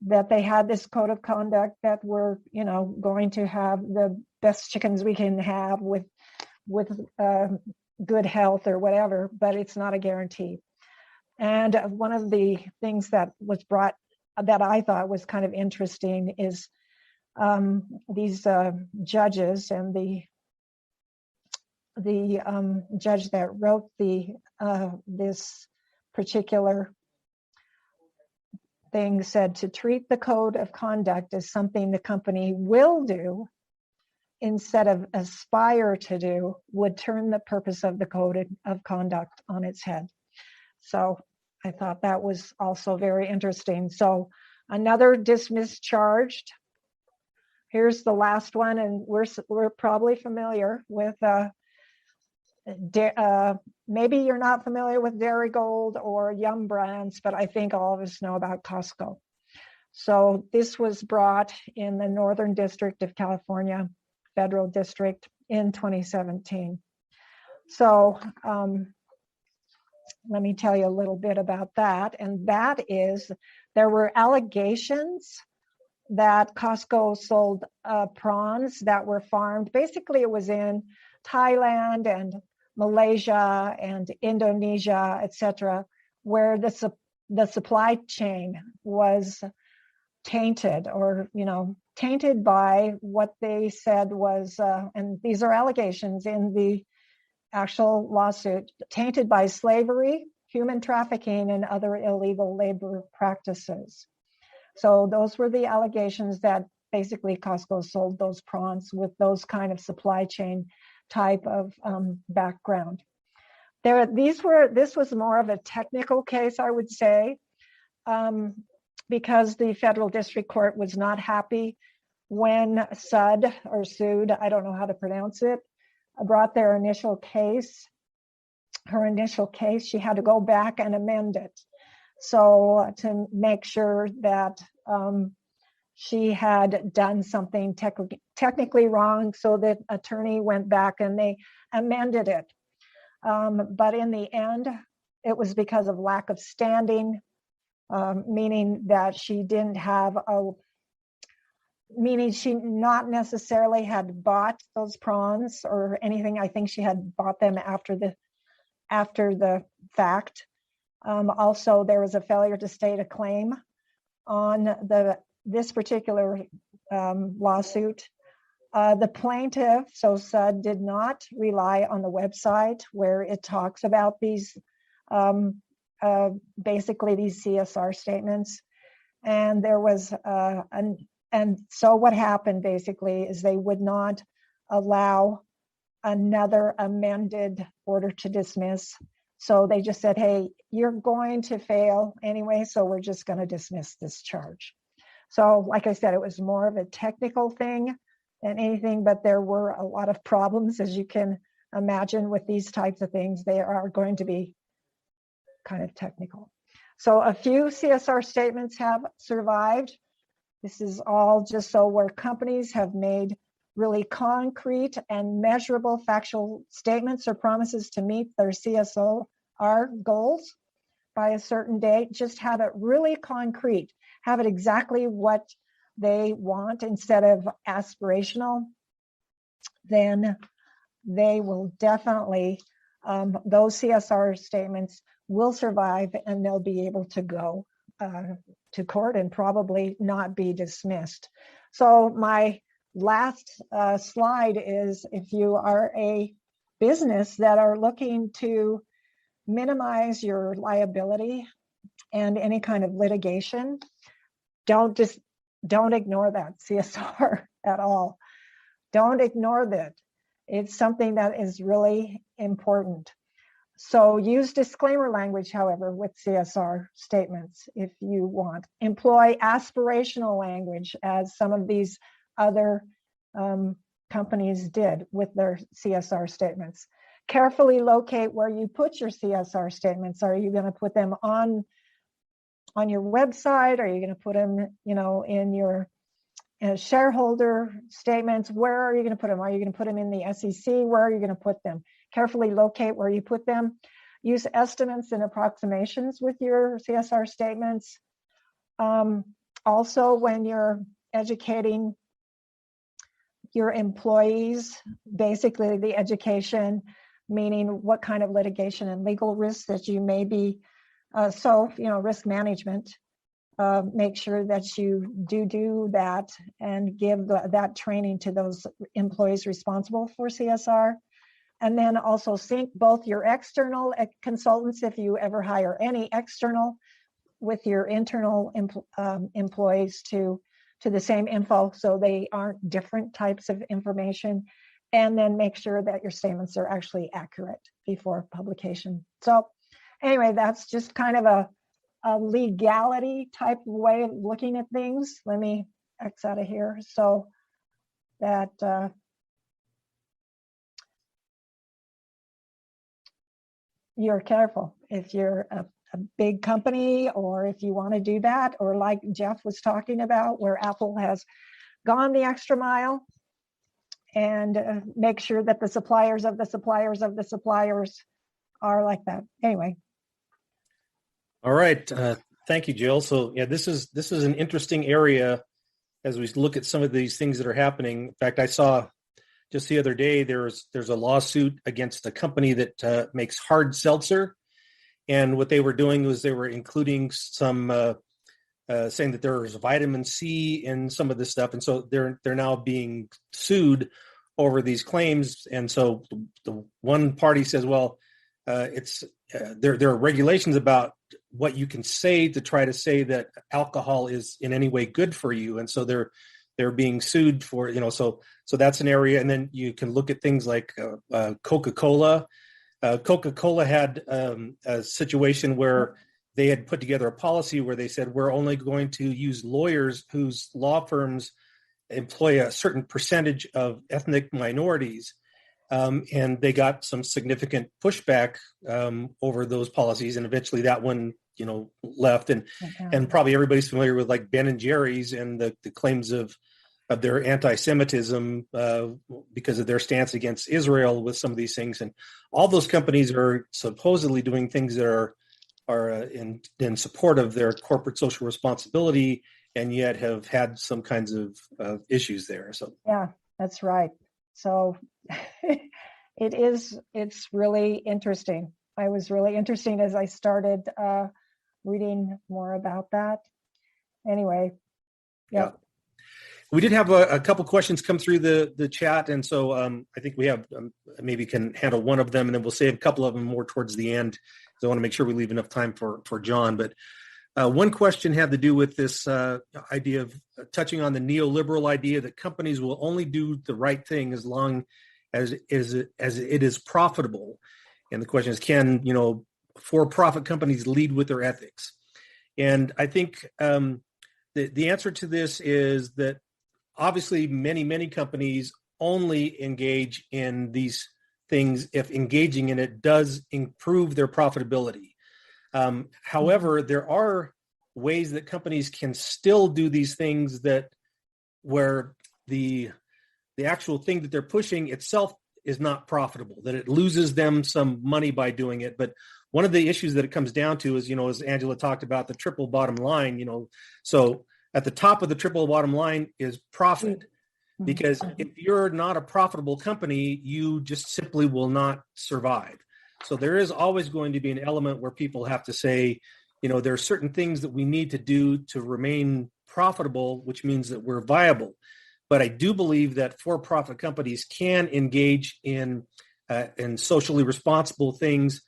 D: that they had this code of conduct that we're, going to have the best chickens we can have with good health or whatever, but it's not a guarantee. And one of the things that was brought that I thought was kind of interesting is these judges, and the judge that wrote this particular thing said to treat the code of conduct as something the company will do instead of aspire to do would turn the purpose of the code of conduct on its head. So I thought that was also very interesting. So another dismissed charge. Here's the last one, and we're probably familiar with maybe you're not familiar with Dairy Gold or Yum Brands, but I think all of us know about Costco. So this was brought in the Northern District of California, Federal District, in 2017. So let me tell you a little bit about that. And that is, there were allegations that Costco sold prawns that were farmed. Basically, it was in Thailand and Malaysia and Indonesia, etc., where the supply chain was tainted, or tainted by what they said was, and these are allegations in the actual lawsuit, tainted by slavery, human trafficking, and other illegal labor practices. So those were the allegations, that basically Costco sold those prawns with those kind of supply chain type of background. This was more of a technical case, I would say, because the federal district court was not happy when Sued, I don't know how to pronounce it, brought her initial case. She had to go back and amend it. So to make sure that she had done something technically wrong, so the attorney went back and they amended it. But in the end, it was because of lack of standing meaning that she didn't have meaning she not necessarily had bought those prawns or anything. I think she had bought them after the fact. Also, there was a failure to state a claim on this particular lawsuit. The plaintiff, so SUD, did not rely on the website where it talks about these, basically these CSR statements. And there was and so what happened basically is they would not allow another amended order to dismiss. So they just said, hey, you're going to fail anyway, so we're just going to dismiss this charge. So like I said, it was more of a technical thing than anything, but there were a lot of problems, as you can imagine, with these types of things. They are going to be kind of technical. So a few CSR statements have survived. This is all just so where companies have made really concrete and measurable factual statements or promises to meet their CSR goals by a certain date. Just have it really concrete, have it exactly what they want instead of aspirational. Then they will definitely, those CSR statements will survive and they'll be able to go to court and probably not be dismissed. So my last slide is, if you are a business that are looking to minimize your liability and any kind of litigation, don't ignore that CSR at all. Don't ignore that. It's something that is really important. So use disclaimer language, however, with CSR statements if you want. Employ aspirational language, as some of these other companies did with their CSR statements. Carefully locate where you put your CSR statements. Are you going to put them on your website? Are you going to put them, in your shareholder statements? Where are you going to put them? Are you going to put them in the SEC? Where are you going to put them? Carefully locate where you put them. Use estimates and approximations with your CSR statements. Also, when you're educating your employees, basically the education, meaning what kind of litigation and legal risks that you may be, risk management. Make sure that you do that and give that training to those employees responsible for CSR. And then also sync both your external consultants, if you ever hire any external, with your internal employees to the same info, so they aren't different types of information. And then make sure that your statements are actually accurate before publication. So anyway, that's just kind of a legality type of way of looking at things. Let me X out of here so that you're careful. If you're a big company, or if you want to do that, or like Jeff was talking about, where Apple has gone the extra mile, and make sure that the suppliers of the suppliers of the suppliers are like that. Anyway.
B: All right. Thank you, Jill. So yeah, this is an interesting area as we look at some of these things that are happening. In fact, I saw just the other day, there's a lawsuit against a company that makes hard seltzer. And what they were doing was they were including some, saying that there was vitamin C in some of this stuff. And so they're now being sued over these claims. And so the one party says, well, there are regulations about what you can say to try to say that alcohol is in any way good for you. And so they're being sued for, so that's an area. And then you can look at things like Coca-Cola. Coca-Cola had a situation where they had put together a policy where they said, we're only going to use lawyers whose law firms employ a certain percentage of ethnic minorities. And they got some significant pushback over those policies. And eventually that one, left. And probably everybody's familiar with like Ben and Jerry's and the claims of their anti-Semitism because of their stance against Israel with some of these things. And all those companies are supposedly doing things that are in support of their corporate social responsibility, and yet have had some kinds of issues there. So
D: yeah, that's right. So it's really interesting. I was really interesting as I started reading more about that. Anyway,
B: yeah. We did have a couple questions come through the chat, and so I think we have maybe can handle one of them, and then we'll save a couple of them more towards the end. So I want to make sure we leave enough time for John. But one question had to do with this idea of touching on the neoliberal idea that companies will only do the right thing as long as it is profitable. And the question is, can for-profit companies lead with their ethics? And I think the answer to this is that obviously many companies only engage in these things if engaging in it does improve their profitability. However, there are ways that companies can still do these things where the actual thing that they're pushing itself is not profitable, that it loses them some money by doing it. But one of the issues that it comes down to is, as Angela talked about, the triple bottom line, so at the top of the triple bottom line is profit, because if you're not a profitable company, you just simply will not survive. So there is always going to be an element where people have to say, there are certain things that we need to do to remain profitable, which means that we're viable. But I do believe that for-profit companies can engage in socially responsible things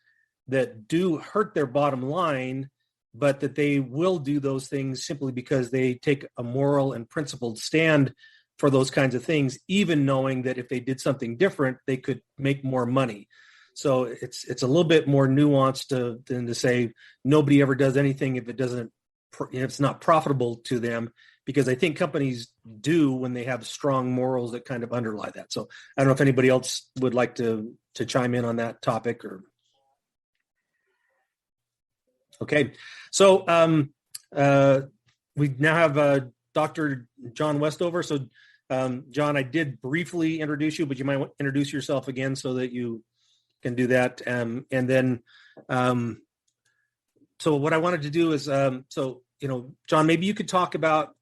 B: that do hurt their bottom line, but that they will do those things simply because they take a moral and principled stand for those kinds of things, even knowing that if they did something different, they could make more money. So it's a little bit more nuanced than to say nobody ever does anything if it's not profitable to them, because I think companies do when they have strong morals that kind of underlie that. So I don't know if anybody else would like to chime in on that topic or. Okay, so we now have Dr. John Westover. So, John, I did briefly introduce you, but you might introduce yourself again so that you can do that. And then, so what I wanted to do is, John, maybe you could talk about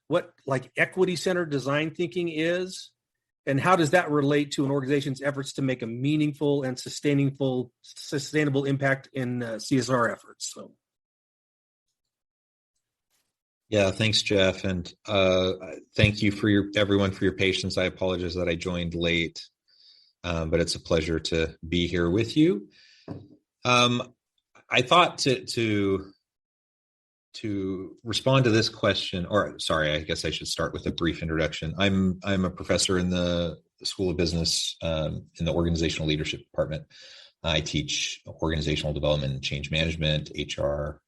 B: what equity-centered design thinking is, and how does that relate to an organization's efforts to make a meaningful and sustainable impact in CSR efforts? So.
A: Yeah, thanks, Jeff, and thank you everyone for your patience. I apologize that I joined late, but it's a pleasure to be here with you. I thought to respond to this question, or sorry, I guess I should start with a brief introduction. I'm a professor in the School of Business in the Organizational Leadership Department. I teach organizational development and change management, HR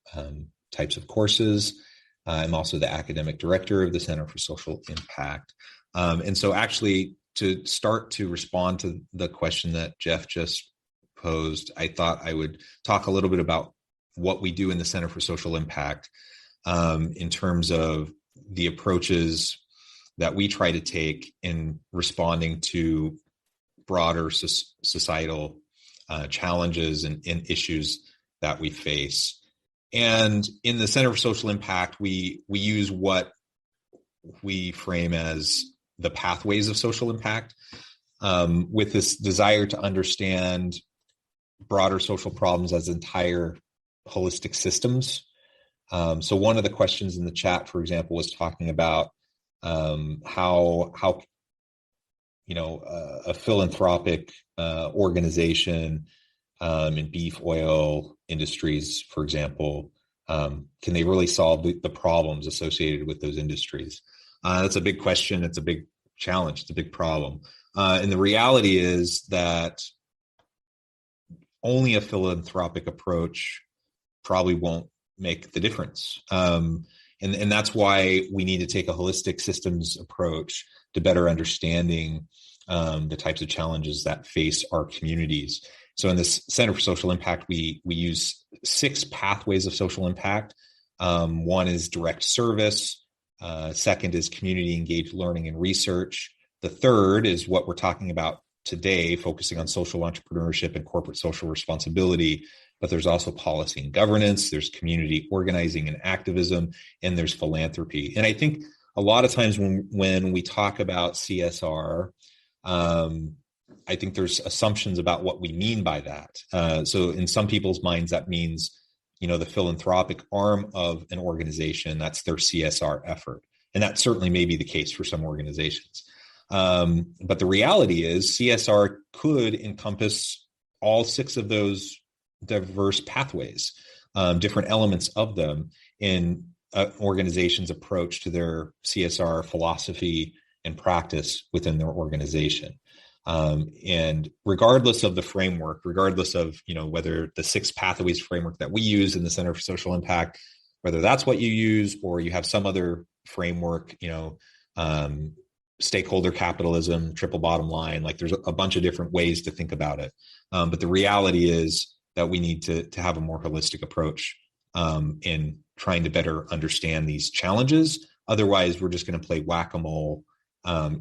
A: types of courses. I'm also the academic director of the Center for Social Impact. And so actually, to start to respond to the question that Jeff just posed, I thought I would talk a little bit about what we do in the Center for Social Impact in terms of the approaches that we try to take in responding to broader societal challenges and issues that we face. And in the Center for Social Impact, we use what we frame as the pathways of social impact, with this desire to understand broader social problems as entire holistic systems. So one of the questions in the chat, for example, was talking about how a philanthropic organization in beef oil industries, for example, can they really solve the problems associated with those industries? That's a big question. It's a big challenge. It's a big problem. And the reality is that only a philanthropic approach probably won't make the difference. And that's why we need to take a holistic systems approach to better understanding the types of challenges that face our communities. So in this Center for Social Impact, we use 6 pathways of social impact. One is direct service. Second is community engaged learning and research. The third is what we're talking about today, focusing on social entrepreneurship and corporate social responsibility. but there's also policy and governance, there's community organizing and activism, and there's philanthropy. And I think a lot of times when we talk about CSR, I think there's assumptions about what we mean by that. So in some people's minds, that means, the philanthropic arm of an organization, that's their CSR effort. And that certainly may be the case for some organizations. But the reality is CSR could encompass all 6 of those diverse pathways, different elements of them in an organization's approach to their CSR philosophy and practice within their organization. And regardless of the framework, regardless of, whether the 6 pathways framework that we use in the Center for Social Impact, whether that's what you use or you have some other framework, stakeholder capitalism, triple bottom line, like there's a bunch of different ways to think about it. But the reality is that we need to have a more holistic approach in trying to better understand these challenges. Otherwise, we're just going to play whack-a-mole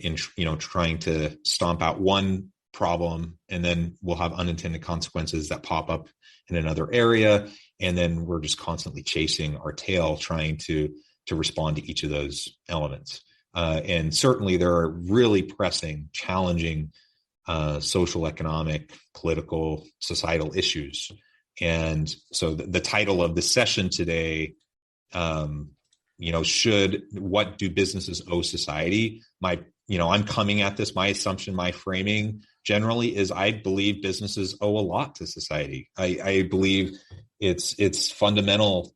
A: in trying to stomp out one problem, and then we'll have unintended consequences that pop up in another area, and then we're just constantly chasing our tail trying to respond to each of those elements. And certainly there are really pressing, challenging social, economic, political, societal issues. And so the title of the session today, what do businesses owe society? I'm coming at this, my assumption, my framing generally is I believe businesses owe a lot to society. I believe it's fundamental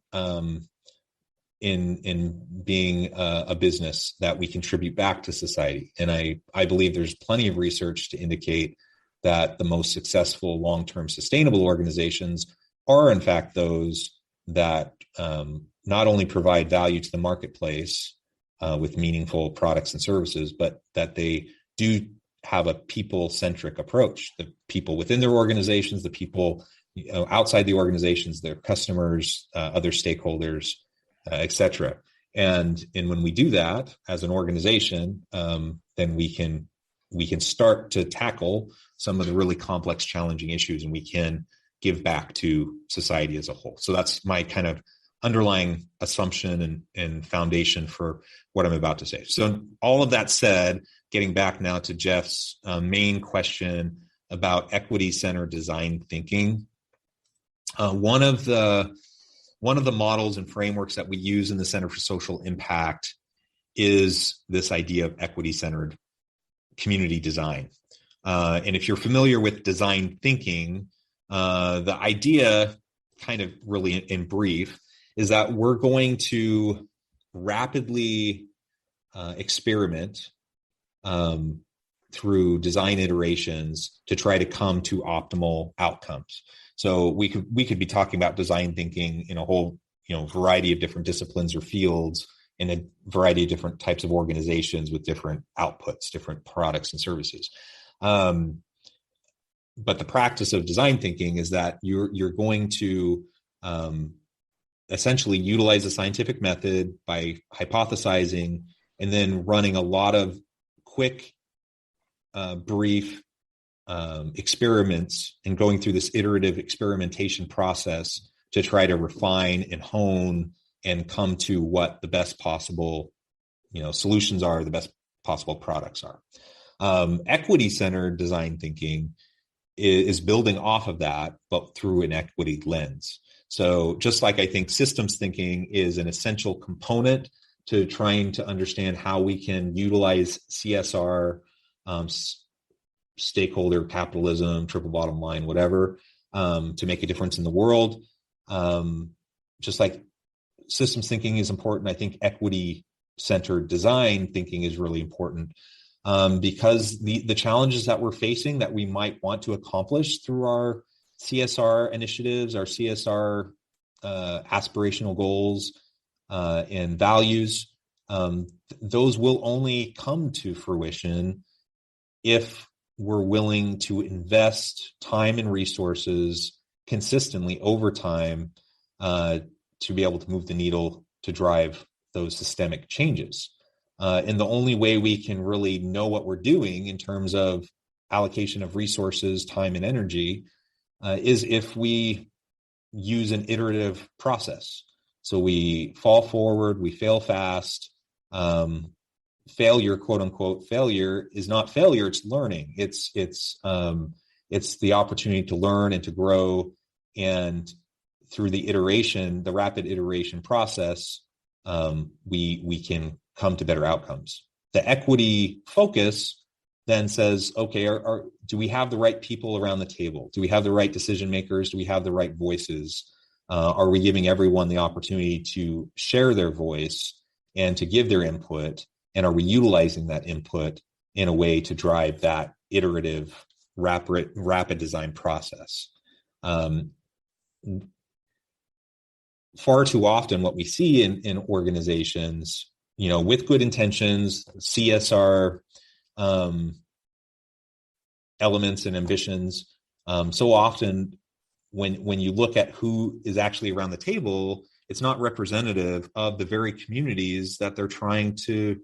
A: in being a business that we contribute back to society. And I believe there's plenty of research to indicate that the most successful long-term sustainable organizations are in fact those that not only provide value to the marketplace with meaningful products and services, but that they do have a people-centric approach. The people within their organizations, the people outside the organizations, their customers, other stakeholders, et cetera. And when we do that as an organization, then we can start to tackle some of the really complex, challenging issues, and we can give back to society as a whole. So that's my kind of underlying assumption and foundation for what I'm about to say. So all of that said, getting back now to Jeff's main question about equity-centered design thinking, one of the models and frameworks that we use in the Center for Social Impact is this idea of equity-centered community design. And if you're familiar with design thinking, the idea, kind of really in brief, is that we're going to rapidly experiment through design iterations to try to come to optimal outcomes. So we could be talking about design thinking in a whole variety of different disciplines or fields, in a variety of different types of organizations with different outputs, different products and services. But the practice of design thinking is that you're going to essentially utilize a scientific method by hypothesizing and then running a lot of quick, brief experiments and going through this iterative experimentation process to try to refine and hone and come to what the best possible solutions are, the best possible products are. Equity-centered design thinking is building off of that, but through an equity lens. So just like I think systems thinking is an essential component to trying to understand how we can utilize CSR, stakeholder capitalism, triple bottom line, whatever, to make a difference in the world. Just like systems thinking is important, I think equity-centered design thinking is really important. Because the challenges that we're facing that we might want to accomplish through our CSR initiatives, our CSR aspirational goals and values, those will only come to fruition if we're willing to invest time and resources consistently over time to be able to move the needle to drive those systemic changes. And the only way we can really know what we're doing in terms of allocation of resources, time, and energy is if we use an iterative process. So we fall forward, we fail fast. Failure, quote unquote, failure is not failure; it's learning. It's the opportunity to learn and to grow, and through the rapid iteration process, we can come to better outcomes. The equity focus then says, okay, do we have the right people around the table? Do we have the right decision makers? Do we have the right voices? Are we giving everyone the opportunity to share their voice and to give their input? And are we utilizing that input in a way to drive that iterative, rapid design process? Far too often, what we see in organizations, with good intentions, CSR elements and ambitions, so often when you look at who is actually around the table, it's not representative of the very communities that they're trying to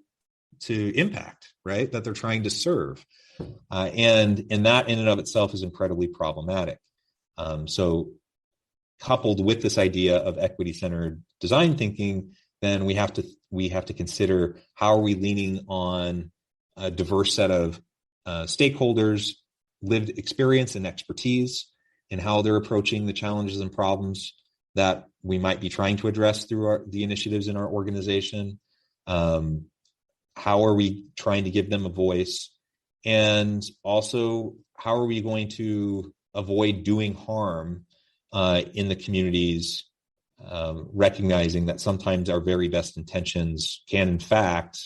A: impact, right? That they're trying to serve. And that in and of itself is incredibly problematic. So coupled with this idea of equity-centered design thinking, then we have to consider how are we leaning on a diverse set of stakeholders, lived experience and expertise, and how they're approaching the challenges and problems that we might be trying to address through the initiatives in our organization. How are we trying to give them a voice? And also, how are we going to avoid doing harm in the communities, recognizing that sometimes our very best intentions can, in fact,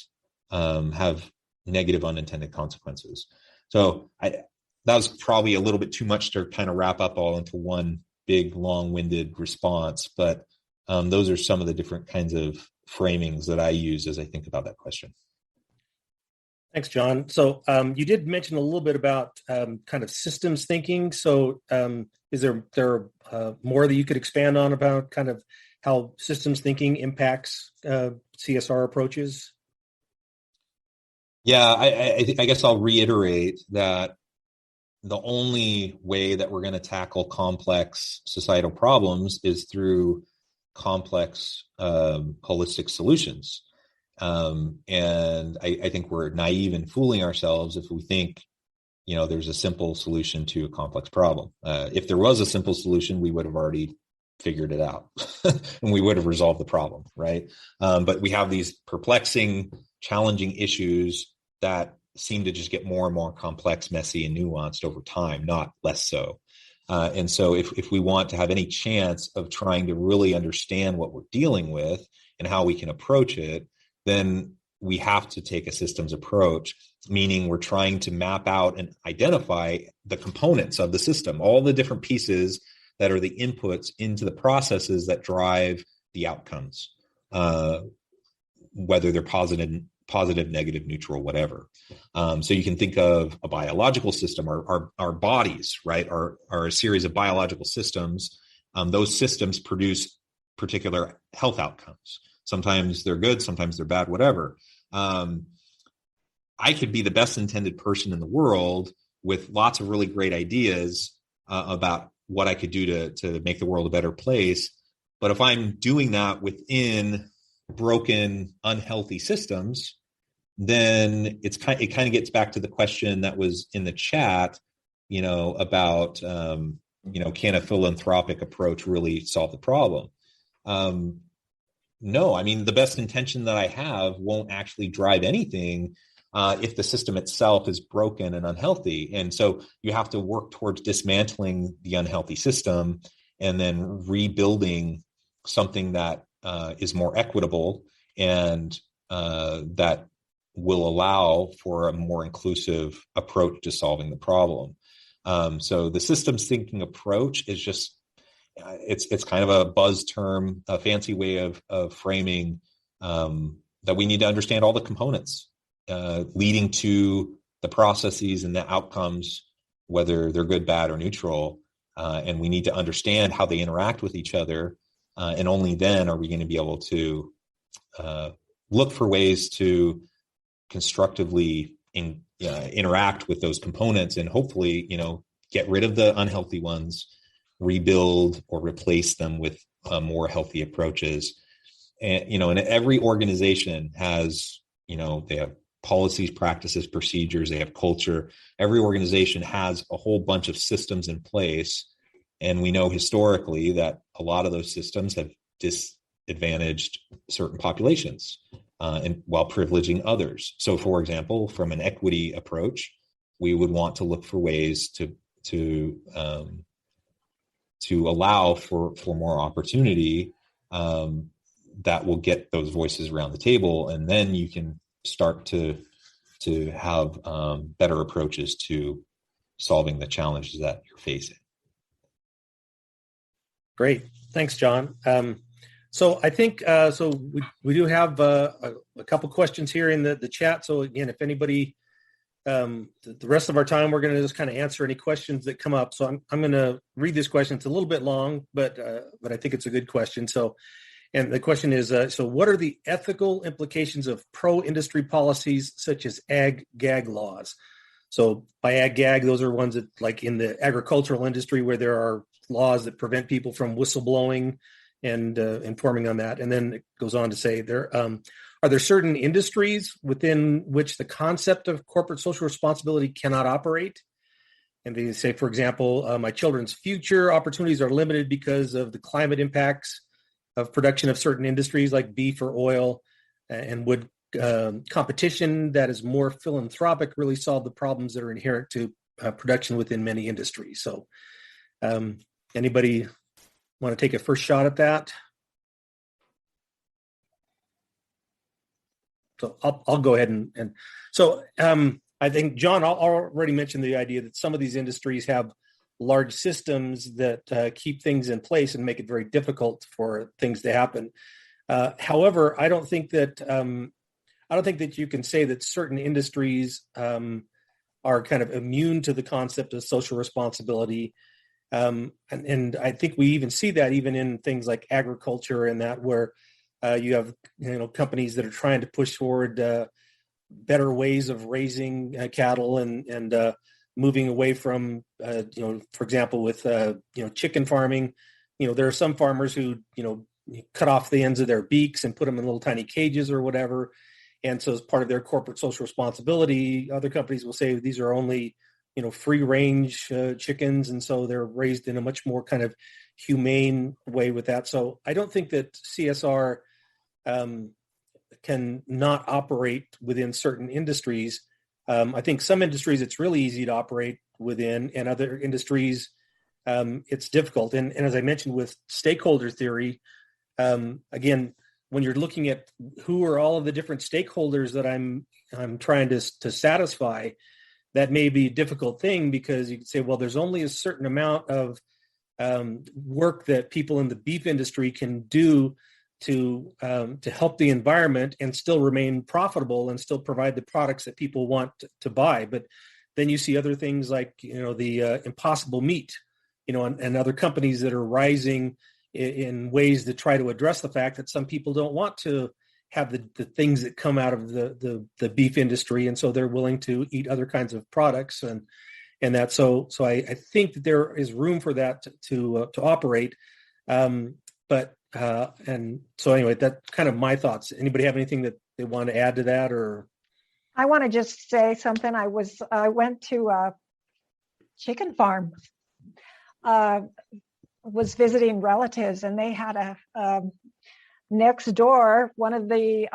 A: have negative unintended consequences. So that was probably a little bit too much to kind of wrap up all into one big, long-winded response, but those are some of the different kinds of framings that I use as I think about that question.
B: Thanks, John. So you did mention a little bit about kind of systems thinking. So is there more that you could expand on about kind of how systems thinking impacts CSR approaches?
A: Yeah, I guess I'll reiterate that the only way that we're going to tackle complex societal problems is through complex holistic solutions. And I think we're naive and fooling ourselves if we think, there's a simple solution to a complex problem. If there was a simple solution, we would have already figured it out and we would have resolved the problem, right? But we have these perplexing, challenging issues that seem to just get more and more complex, messy, and nuanced over time, not less so. And so if we want to have any chance of trying to really understand what we're dealing with and how we can approach it, then we have to take a systems approach, meaning we're trying to map out and identify the components of the system, all the different pieces that are the inputs into the processes that drive the outcomes, whether they're positive, negative, neutral, whatever. So you can think of a biological system, our bodies, right, are a series of biological systems. Those systems produce particular health outcomes. Sometimes they're good, sometimes they're bad, whatever. I could be the best intended person in the world with lots of really great ideas about what I could do to make the world a better place. But if I'm doing that within broken, unhealthy systems, then it kind of gets back to the question that was in the chat, about, can a philanthropic approach really solve the problem? No, I mean, the best intention that I have won't actually drive anything if the system itself is broken and unhealthy. And so you have to work towards dismantling the unhealthy system and then rebuilding something that is more equitable and that will allow for a more inclusive approach to solving the problem. So the systems thinking approach is just, it's kind of a buzz term, a fancy way of framing that we need to understand all the components leading to the processes and the outcomes, whether they're good, bad, or neutral. And we need to understand how they interact with each other. And only then are we going to be able to look for ways to constructively interact with those components and hopefully, get rid of the unhealthy ones rebuild or replace them with more healthy approaches. And, and every organization has, they have policies, practices, procedures, they have culture. Every organization has a whole bunch of systems in place. And we know historically that a lot of those systems have disadvantaged certain populations and while privileging others. So, for example, from an equity approach, we would want to look for ways to allow for more opportunity that will get those voices around the table, and then you can start to have better approaches to solving the challenges that you're facing.
B: Great, thanks, John. So I think we do have a couple questions here in the chat. So again, if anybody, the rest of our time, we're going to just kind of answer any questions that come up. So I'm going to read this question. It's a little bit long, but I think it's a good question. So, and the question is, so what are the ethical implications of pro-industry policies such as ag-gag laws? So by ag-gag, those are ones that, like in the agricultural industry, where there are laws that prevent people from whistleblowing and informing on that. And then it goes on to say, are there certain industries within which the concept of corporate social responsibility cannot operate? And they say, for example, my children's future opportunities are limited because of the climate impacts of production of certain industries like beef or oil, and would competition that is more philanthropic really solve the problems that are inherent to production within many industries? So anybody want to take a first shot at that? So I'll go ahead and so I think John already mentioned the idea that some of these industries have large systems that keep things in place and make it very difficult for things to happen. However, I don't think that you can say that certain industries are kind of immune to the concept of social responsibility. And I think we even see that even in things like agriculture and that, where you have companies that are trying to push forward better ways of raising cattle and moving away from for example with chicken farming. There are some farmers who cut off the ends of their beaks and put them in little tiny cages or whatever, and so as part of their corporate social responsibility, other companies will say these are only free range chickens, and so they're raised in a much more kind of humane way with that. So I don't think that CSR can not operate within certain industries. I think some industries it's really easy to operate within, and other industries it's difficult. And as I mentioned with stakeholder theory, again, when you're looking at who are all of the different stakeholders that I'm trying to satisfy, that may be a difficult thing, because you can say, well, there's only a certain amount of work that people in the beef industry can do to help the environment and still remain profitable and still provide the products that people want to buy. But then you see other things like the impossible meat, and other companies that are rising in ways to try to address the fact that some people don't want to have the things that come out of the beef industry, and so they're willing to eat other kinds of products and that. So I think that there is room for that to operate. But and so anyway, that's kind of my thoughts. Anybody have anything that they want to add to that? Or
D: I want to just say something. I went to a chicken farm. Was visiting relatives, and they had a next door. One of the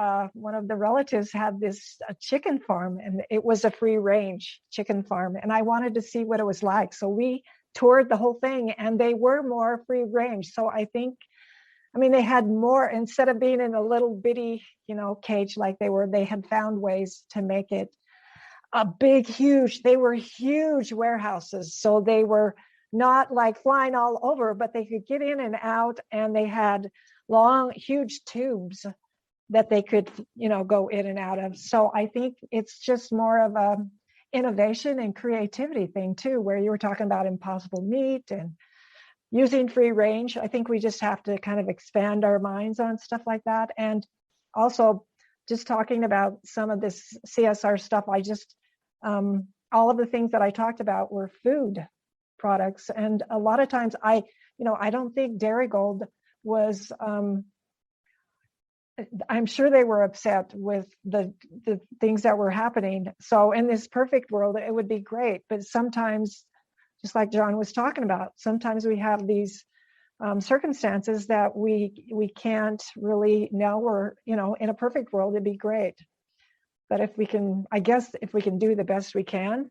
D: relatives had a chicken farm, and it was a free range chicken farm. And I wanted to see what it was like, so we toured the whole thing, and they were more free range. So I mean, they had more, instead of being in a little bitty, cage like they had found ways to make it a big, huge. They were huge warehouses, so they were not like flying all over, but they could get in and out, and they had long, huge tubes that they could, go in and out of. So I think it's just more of a innovation and creativity thing too, where you were talking about impossible meat and using free range. I think we just have to kind of expand our minds on stuff like that. And also just talking about some of this CSR stuff, all of the things that I talked about were food. products. And a lot of times I don't think Darigold was, I'm sure they were upset with the things that were happening. So in this perfect world, it would be great. But sometimes, just like John was talking about, sometimes we have these circumstances that we can't really know, or, in a perfect world, it'd be great. But if we can do the best we can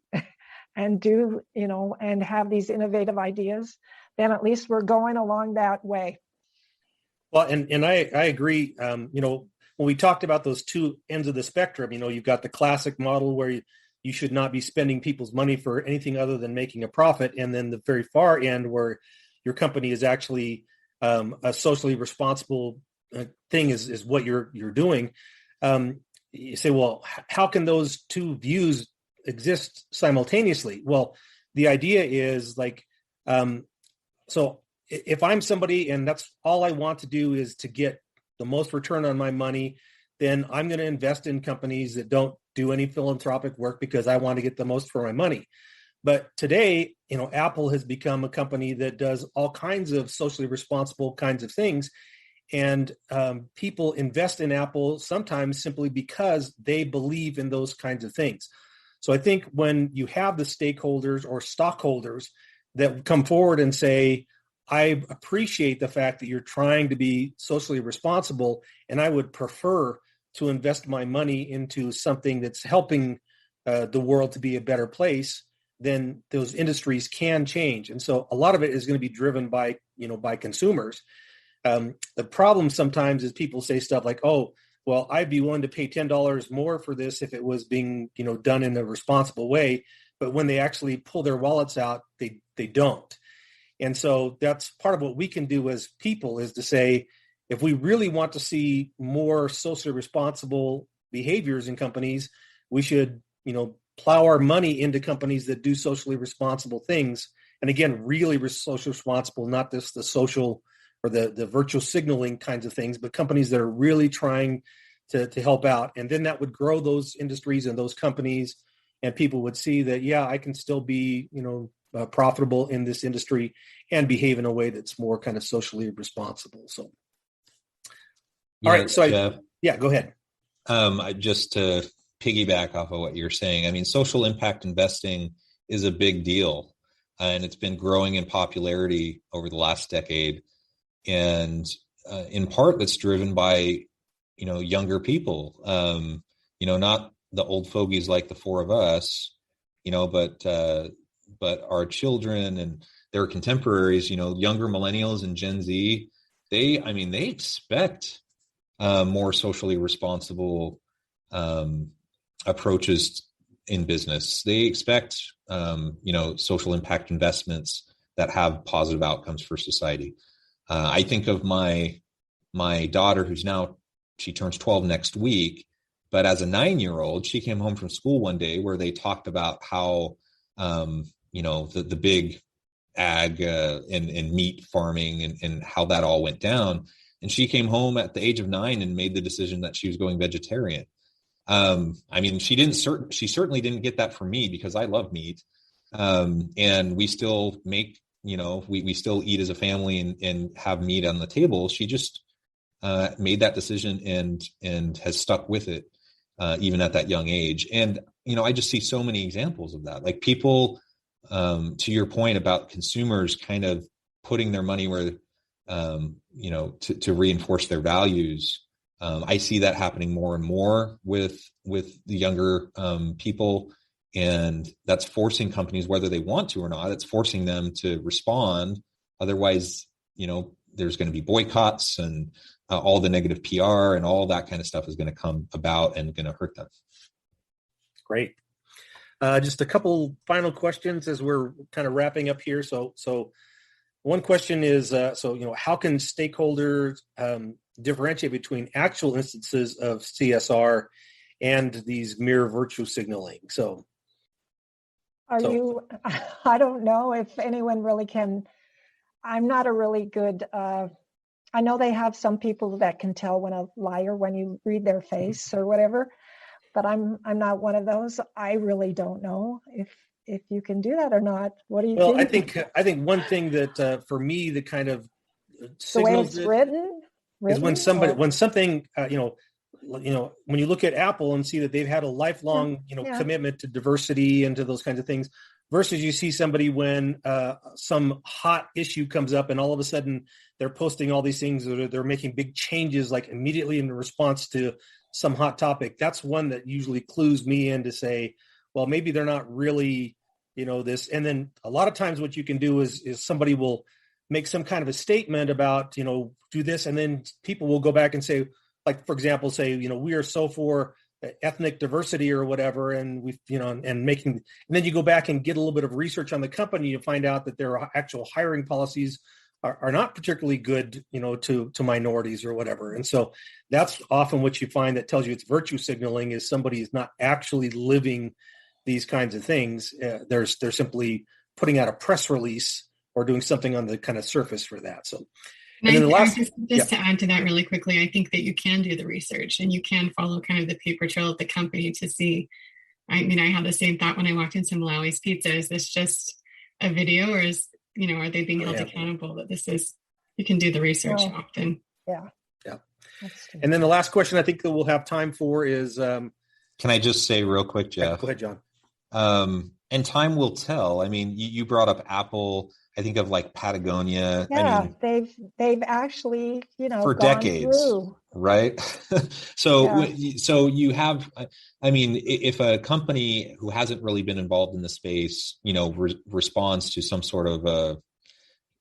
D: and do, and have these innovative ideas, then at least we're going along that way.
B: Well, and I agree. When we talked about those two ends of the spectrum, you've got the classic model where you should not be spending people's money for anything other than making a profit. And then the very far end where your company is actually a socially responsible thing is what you're doing. You say, well, how can those two views exist simultaneously? Well, the idea is so if I'm somebody and that's all I want to do is to get the most return on my money, then I'm going to invest in companies that don't do any philanthropic work because I want to get the most for my money. But today, Apple has become a company that does all kinds of socially responsible kinds of things. And people invest in Apple sometimes simply because they believe in those kinds of things. So I think when you have the stakeholders or stockholders that come forward and say, I appreciate the fact that you're trying to be socially responsible, and I would prefer to invest my money into something that's helping the world to be a better place, then those industries can change. And so a lot of it is going to be driven by consumers. The problem sometimes is people say stuff like, oh, well, I'd be willing to pay $10 more for this if it was being, done in a responsible way. But when they actually pull their wallets out, they don't. And so that's part of what we can do as people is to say, if we really want to see more socially responsible behaviors in companies, we should, plow our money into companies that do socially responsible things. And again, really socially responsible, not just the social or the virtual signaling kinds of things, but companies that are really trying to help out. And then that would grow those industries and those companies, and people would see that, yeah, I can still be, profitable in this industry and behave in a way that's more kind of socially responsible. So, all right. So,
E: Jeff,
B: go ahead.
E: Just to piggyback off of what you're saying, I mean, social impact investing is a big deal, and it's been growing in popularity over the last decade. And in part, that's driven by, younger people, not the old fogies like the four of us, but our children and their contemporaries, younger millennials and Gen Z, they expect more socially responsible approaches in business. They expect, social impact investments that have positive outcomes for society. I think of my daughter, she turns 12 next week, but as a 9-year-old, she came home from school one day where they talked about how, the big ag and meat farming and how that all went down. And she came home at the age of 9 and made the decision that she was going vegetarian. She certainly didn't get that from me because I love meat. And we still make, we still eat as a family and have meat on the table. She just made that decision and has stuck with it, even at that young age. And, I just see so many examples of that. Like people, to your point about consumers kind of putting their money where, to reinforce their values. I see that happening more and more with the younger people. And that's forcing companies, whether they want to or not, it's forcing them to respond. Otherwise, there's going to be boycotts and all the negative PR and all that kind of stuff is going to come about and going to hurt them.
B: Great. Just a couple final questions as we're kind of wrapping up here. So one question is, how can stakeholders differentiate between actual instances of CSR and these mere virtue signaling?
D: I don't know if anyone really can. I'm not a really good, I know they have some people that can tell when a liar, when you read their face or whatever, but I'm not one of those. I really don't know if if you can do that or not. What do you
B: Well,
D: think?
B: I think one thing that for me that kind of
D: The way
B: signals
D: it's
B: it
D: written
B: is when something when you look at Apple and see that they've had a lifelong commitment to diversity and to those kinds of things, versus you see somebody when some hot issue comes up and all of a sudden they're posting all these things, or they're making big changes like immediately in response to some hot topic. That's one that usually clues me in to say, well, maybe they're not really this. And then a lot of times what you can do is somebody will make some kind of a statement about do this, and then people will go back and say, like, for example, say, we are so for ethnic diversity or whatever, and we, and then you go back and get a little bit of research on the company, you find out that their actual hiring policies are not particularly good, to minorities or whatever. And so that's often what you find that tells you it's virtue signaling, is somebody is not actually living these kinds of things. They're simply putting out a press release or doing something on the kind of surface for that. So. And then the last,
C: just to add to that really quickly, I think that you can do the research and you can follow kind of the paper trail of the company to see. I mean, I had the same thought when I walked into Malawi's Pizza. Is this just a video, or are they being held accountable that this is, you can do the research often.
D: Yeah.
B: Yeah. And then the last question I think that we'll have time for is,
E: can I just say real quick, Jeff?
B: Go ahead, John.
E: And time will tell. I mean, you brought up Apple. I think of like Patagonia.
D: Yeah,
E: I mean,
D: they've actually,
E: for decades,
D: through.
E: Right? So you have, I mean, if a company who hasn't really been involved in the space, responds to some sort of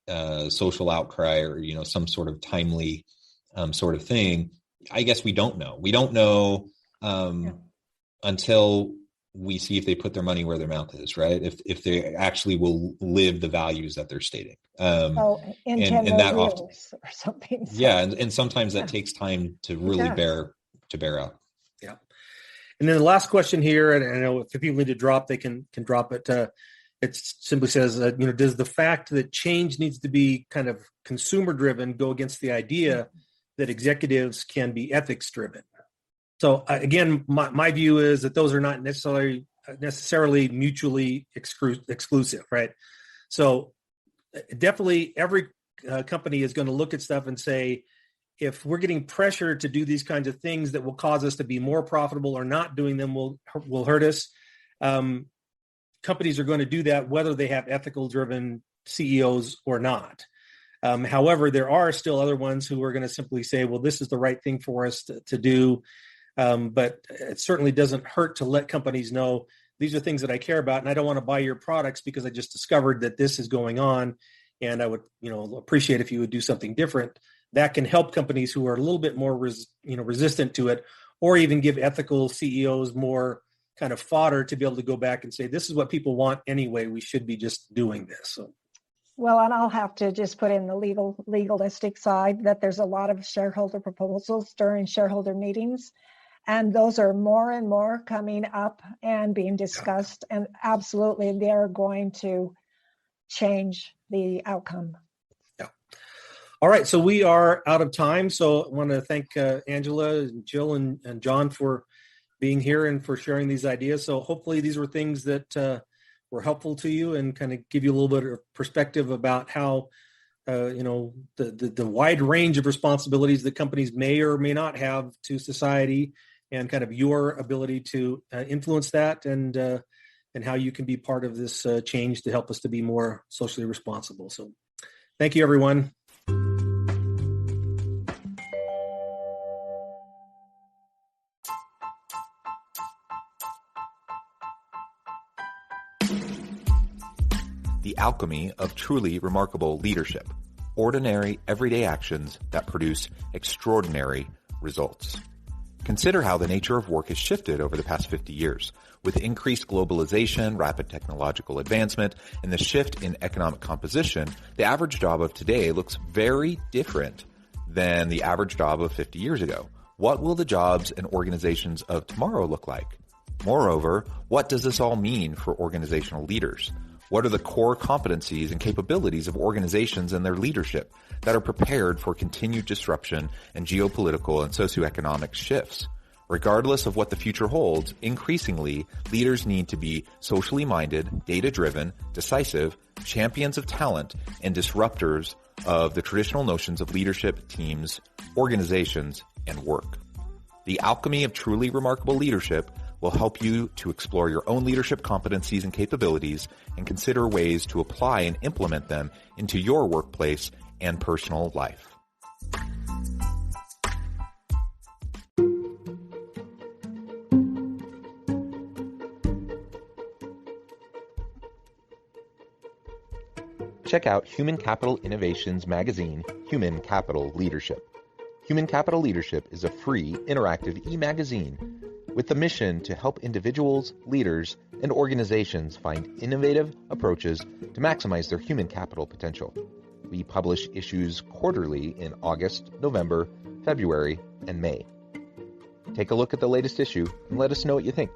E: a social outcry, or, some sort of timely sort of thing, I guess we don't know. We don't know until we see if they put their money where their mouth is, right? If they actually will live the values that they're stating.
D: And that often, or something. So.
E: Yeah. And sometimes that takes time to really bear out.
B: Yeah. And then the last question here, and I know if people need to drop, they can drop it. It simply says, does the fact that change needs to be kind of consumer driven go against the idea that executives can be ethics driven? So again, my view is that those are not necessarily mutually exclusive, right? So definitely every company is going to look at stuff and say, if we're getting pressure to do these kinds of things that will cause us to be more profitable, or not doing them will hurt us. Companies are going to do that whether they have ethical driven CEOs or not. However, there are still other ones who are going to simply say, well, this is the right thing for us to do. But it certainly doesn't hurt to let companies know these are things that I care about, and I don't want to buy your products because I just discovered that this is going on, and I would, appreciate if you would do something different. That can help companies who are a little bit more, resistant to it, or even give ethical CEOs more kind of fodder to be able to go back and say, this is what people want anyway. We should be just doing this. So.
D: Well, and I'll have to just put in the legalistic side that there's a lot of shareholder proposals during shareholder meetings. And those are more and more coming up and being discussed. And absolutely, they're going to change the outcome.
B: Yeah. All right. So we are out of time. So I want to thank Angela and Jill and John for being here and for sharing these ideas. So hopefully these were things that were helpful to you and kind of give you a little bit of perspective about how, the wide range of responsibilities that companies may or may not have to society, and kind of your ability to influence that, and how you can be part of this change to help us to be more socially responsible. So thank you, everyone.
A: The alchemy of truly remarkable leadership. Ordinary, everyday actions that produce extraordinary results. Consider how the nature of work has shifted over the past 50 years. With increased globalization, rapid technological advancement, and the shift in economic composition, the average job of today looks very different than the average job of 50 years ago. What will the jobs and organizations of tomorrow look like? Moreover, what does this all mean for organizational leaders? What are the core competencies and capabilities of organizations and their leadership that are prepared for continued disruption and geopolitical and socioeconomic shifts? Regardless of what the future holds, increasingly, leaders need to be socially minded, data-driven, decisive, champions of talent, and disruptors of the traditional notions of leadership, teams, organizations, and work. The alchemy of truly remarkable leadership will help you to explore your own leadership competencies and capabilities and consider ways to apply and implement them into your workplace and personal life. Check out Human Capital Innovations magazine, Human Capital Leadership. Human Capital Leadership is a free, interactive e-magazine with the mission to help individuals, leaders, and organizations find innovative approaches to maximize their human capital potential. We publish issues quarterly in August, November, February, and May. Take a look at the latest issue and let us know what you think.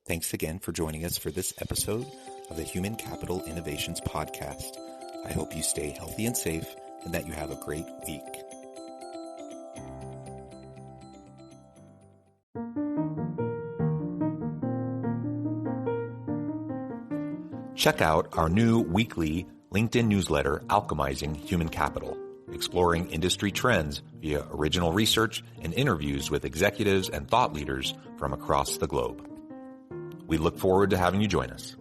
A: Thanks again for joining us for this episode of the Human Capital Innovations Podcast. I hope you stay healthy and safe and that you have a great week. Check out our new weekly LinkedIn newsletter, Alchemizing Human Capital, exploring industry trends via original research and interviews with executives and thought leaders from across the globe. We look forward to having you join us.